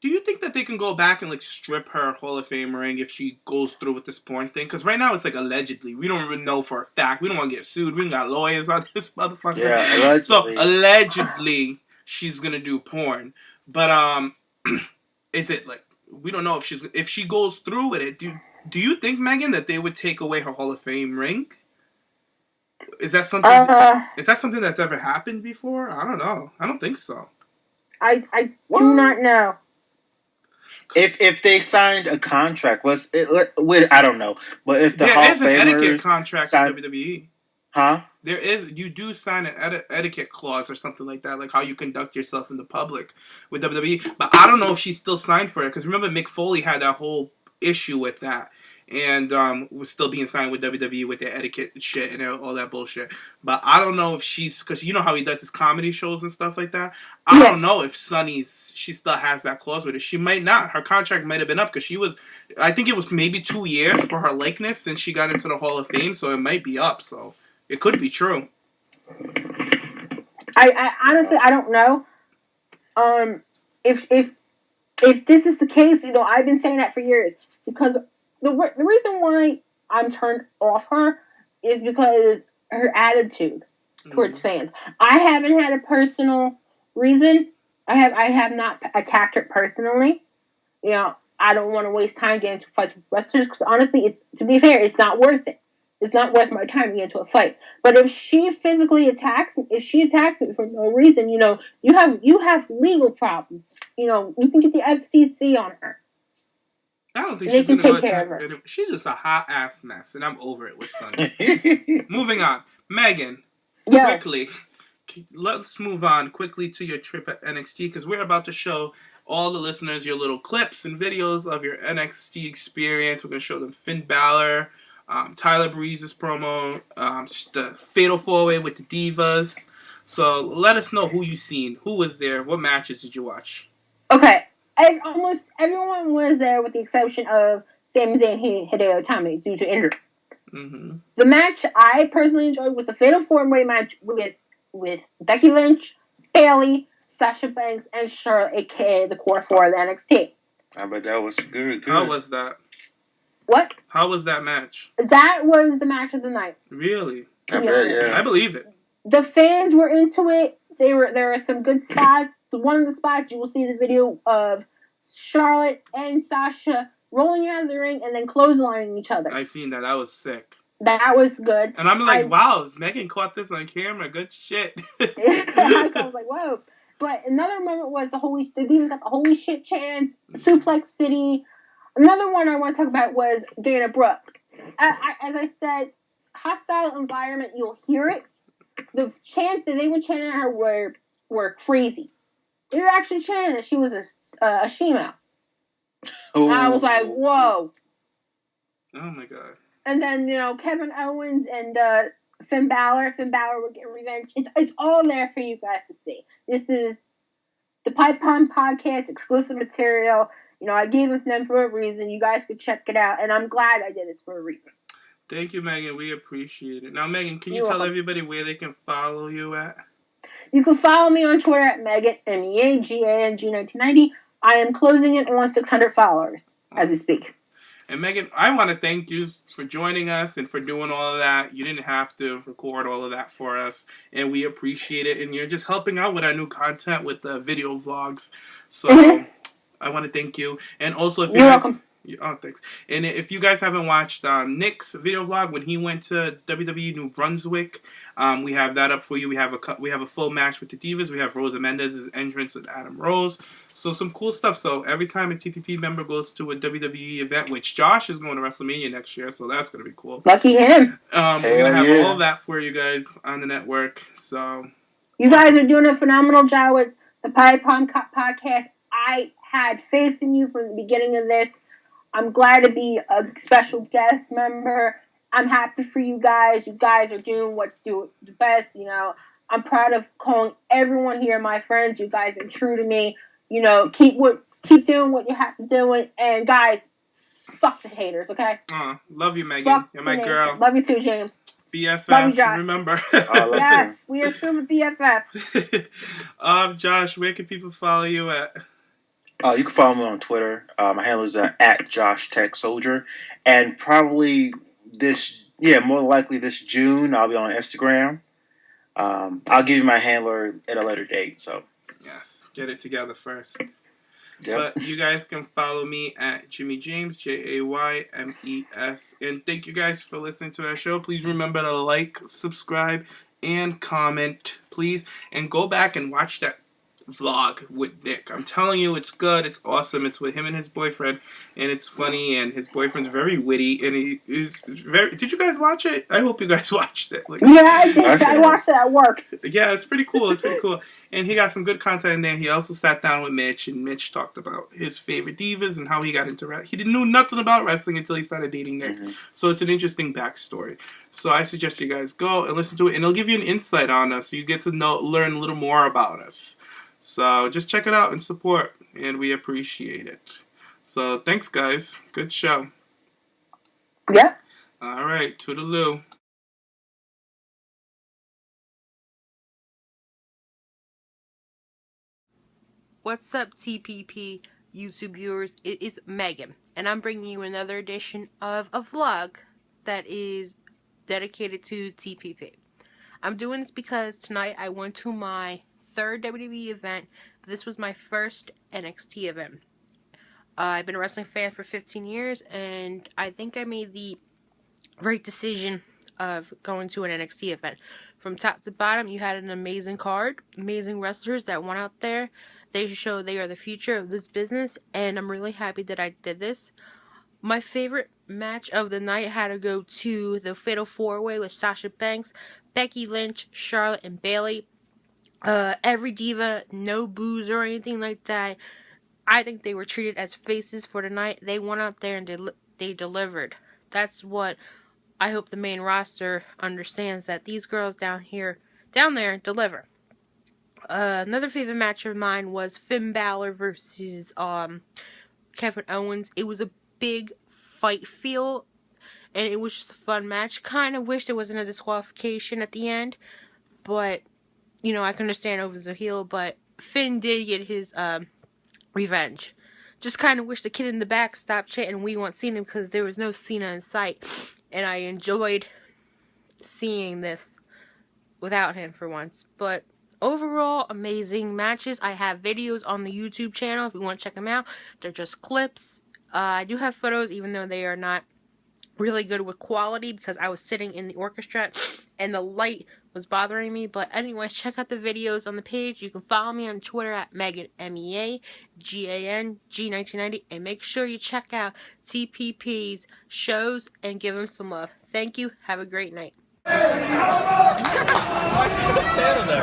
Do you think that they can go back and strip her Hall of Fame ring if she goes through with this porn thing? Because right now it's allegedly. We don't even know for a fact. We don't want to get sued. We don't got lawyers on this motherfucker. Yeah, allegedly. So allegedly she's gonna do porn. But is it we don't know if she goes through with it? Do you think, Megan, that they would take away her Hall of Fame ring? Is that something? Is that something that's ever happened before? I don't know. I don't think so. I do not know. If they signed a contract, I don't know, but if the Hall of Famers there is an etiquette contract with WWE, huh? You do sign an etiquette clause or something like that, like how you conduct yourself in the public with WWE. But I don't know if she's still signed for it because remember Mick Foley had that whole issue with that. And was still being signed with WWE with their etiquette shit and all that bullshit. But I don't know if she's... Because you know how he does his comedy shows and stuff like that? I don't know if she still has that clause with it. She might not. Her contract might have been up because she was... I think it was maybe 2 years for her likeness since she got into the Hall of Fame. So it might be up. So it could be true. I honestly, I don't know. If this is the case, I've been saying that for years. Because... The reason why I'm turned off her is because her attitude towards fans. I haven't had a personal reason. I have not attacked her personally. I don't want to waste time getting into fights with wrestlers because honestly, to be fair, it's not worth it. It's not worth my time to get into a fight. But if she physically attacks me for no reason, you have legal problems. You can get the FCC on her. I don't think she's going to go attack her. She's just a hot ass mess, and I'm over it with Sunny. Moving on. Megan, quickly, let's move on quickly to your trip at NXT, because we're about to show all the listeners your little clips and videos of your NXT experience. We're going to show them Finn Balor, Tyler Breeze's promo, the Fatal 4-Way with the Divas. So let us know who you've seen. Who was there? What matches did you watch? Okay. Almost everyone was there with the exception of Sami Zayn and Hideo Itami due to injury. Mm-hmm. The match I personally enjoyed was the Fatal 4-Way match with Becky Lynch, Bayley, Sasha Banks, and Charlotte, a.k.a. the Core 4 of the NXT. I bet that was good. How was that? What? How was that match? That was the match of the night. Really? I bet, yeah. I believe it. The fans were into it. There were some good spots. One of the spots, you will see the video of Charlotte and Sasha rolling out of the ring and then clotheslining each other. I seen that. That was sick. That was good. And I'm like, wow, Megan caught this on camera. Good shit. I was like, whoa. But another moment was the Divas got the holy shit chance, Suplex City. Another one I want to talk about was Dana Brooke. As I said, hostile environment, you'll hear it. The chants that they were chanting at her were crazy. They were actually chanting that she was a she-male. Oh. I was like, whoa. Oh, my God. And then, Kevin Owens and Finn Balor were getting revenge. It's all there for you guys to see. This is the PipeBomb podcast, exclusive material. I gave it to them for a reason. You guys could check it out. And I'm glad I did this for a reason. Thank you, Megan. We appreciate it. Now, Megan, can you tell everybody where they can follow you at? You can follow me on Twitter at Megan, MEAGANG1990. I am closing in on 600 followers as we speak. And Megan, I want to thank you for joining us and for doing all of that. You didn't have to record all of that for us, and we appreciate it. And you're just helping out with our new content with the video vlogs. So I want to thank you. And also, if you guys, Oh, thanks. And if you guys haven't watched Nick's video vlog when he went to WWE New Brunswick, we have that up for you. We have a full match with the Divas. We have Rosa Mendez's entrance with Adam Rose. So some cool stuff. So every time a TPP member goes to a WWE event, which Josh is going to WrestleMania next year, so that's going to be cool. Lucky him. We're going to have all that for you guys on the network. So you guys are doing a phenomenal job with the PipeBomb podcast. I had faith in you from the beginning of this. I'm glad to be a special guest member. I'm happy for you guys. You guys are doing what's the best. You know, I'm proud of calling everyone here my friends. You guys are true to me. You know, keep doing what you have to do. And guys, fuck the haters, okay? Love you, Megan. You're my girl. Love you too, James. BFF. Love you, Josh. Remember. Yes, we are still the BFF. Josh, where can people follow you at? You can follow me on Twitter. My handle is at JoshTechSoldier. And probably more likely this June, I'll be on Instagram. I'll give you my handler at a later date. So yes, get it together first. Yep. But you guys can follow me at Jimmy James, JAYMES. And thank you guys for listening to our show. Please remember to like, subscribe, and comment, please. And go back and watch that vlog with Nick. I'm telling you, it's good. It's awesome. It's with him and his boyfriend, and it's funny. And his boyfriend's very witty, and he is very. Did you guys watch it? I hope you guys watched it. Yeah, I did. I watched it at work. Yeah, it's pretty cool. It's pretty cool. And he got some good content in there. He also sat down with Mitch, and Mitch talked about his favorite divas and how he got into wrestling. He didn't know nothing about wrestling until he started dating Nick. Mm-hmm. So it's an interesting backstory. So I suggest you guys go and listen to it, and it'll give you an insight on us, so you get to learn a little more about us. So just check it out and support, and we appreciate it. So thanks, guys. Good show. Yep. All right, toodaloo. What's up, TPP YouTube viewers? It is Megan, and I'm bringing you another edition of a vlog that is dedicated to TPP. I'm doing this because tonight I went to my third WWE event. This was my first NXT event. I've been a wrestling fan for 15 years, and I think I made the right decision of going to an NXT event. From top to bottom, you had an amazing card, amazing wrestlers that went out there. They show they are the future of this business, and I'm really happy that I did this. My favorite match of the night had to go to the Fatal 4-Way with Sasha Banks, Becky Lynch, Charlotte, and Bayley. Every diva, no boos or anything like that. I think they were treated as faces for the night. They went out there and they delivered. That's what I hope the main roster understands, that these girls down there deliver. Another favorite match of mine was Finn Balor versus Kevin Owens. It was a big fight feel, and it was just a fun match. Kind of wish there wasn't a disqualification at the end, but you know, I can understand Owens a heel, but Finn did get his revenge. Just kind of wish the kid in the back stopped chanting "We want Cena" because there was no Cena in sight, and I enjoyed seeing this without him for once. But overall, amazing matches. I have videos on the YouTube channel if you want to check them out. They're just clips. I do have photos, even though they are not really good with quality because I was sitting in the orchestra and the light was bothering me. But anyways, check out the videos on the page. You can follow me on Twitter at Megan, MEAGANG1990, and make sure you check out TPP's shows and give them some love. Thank you. Have a great night. Why is she just standing there?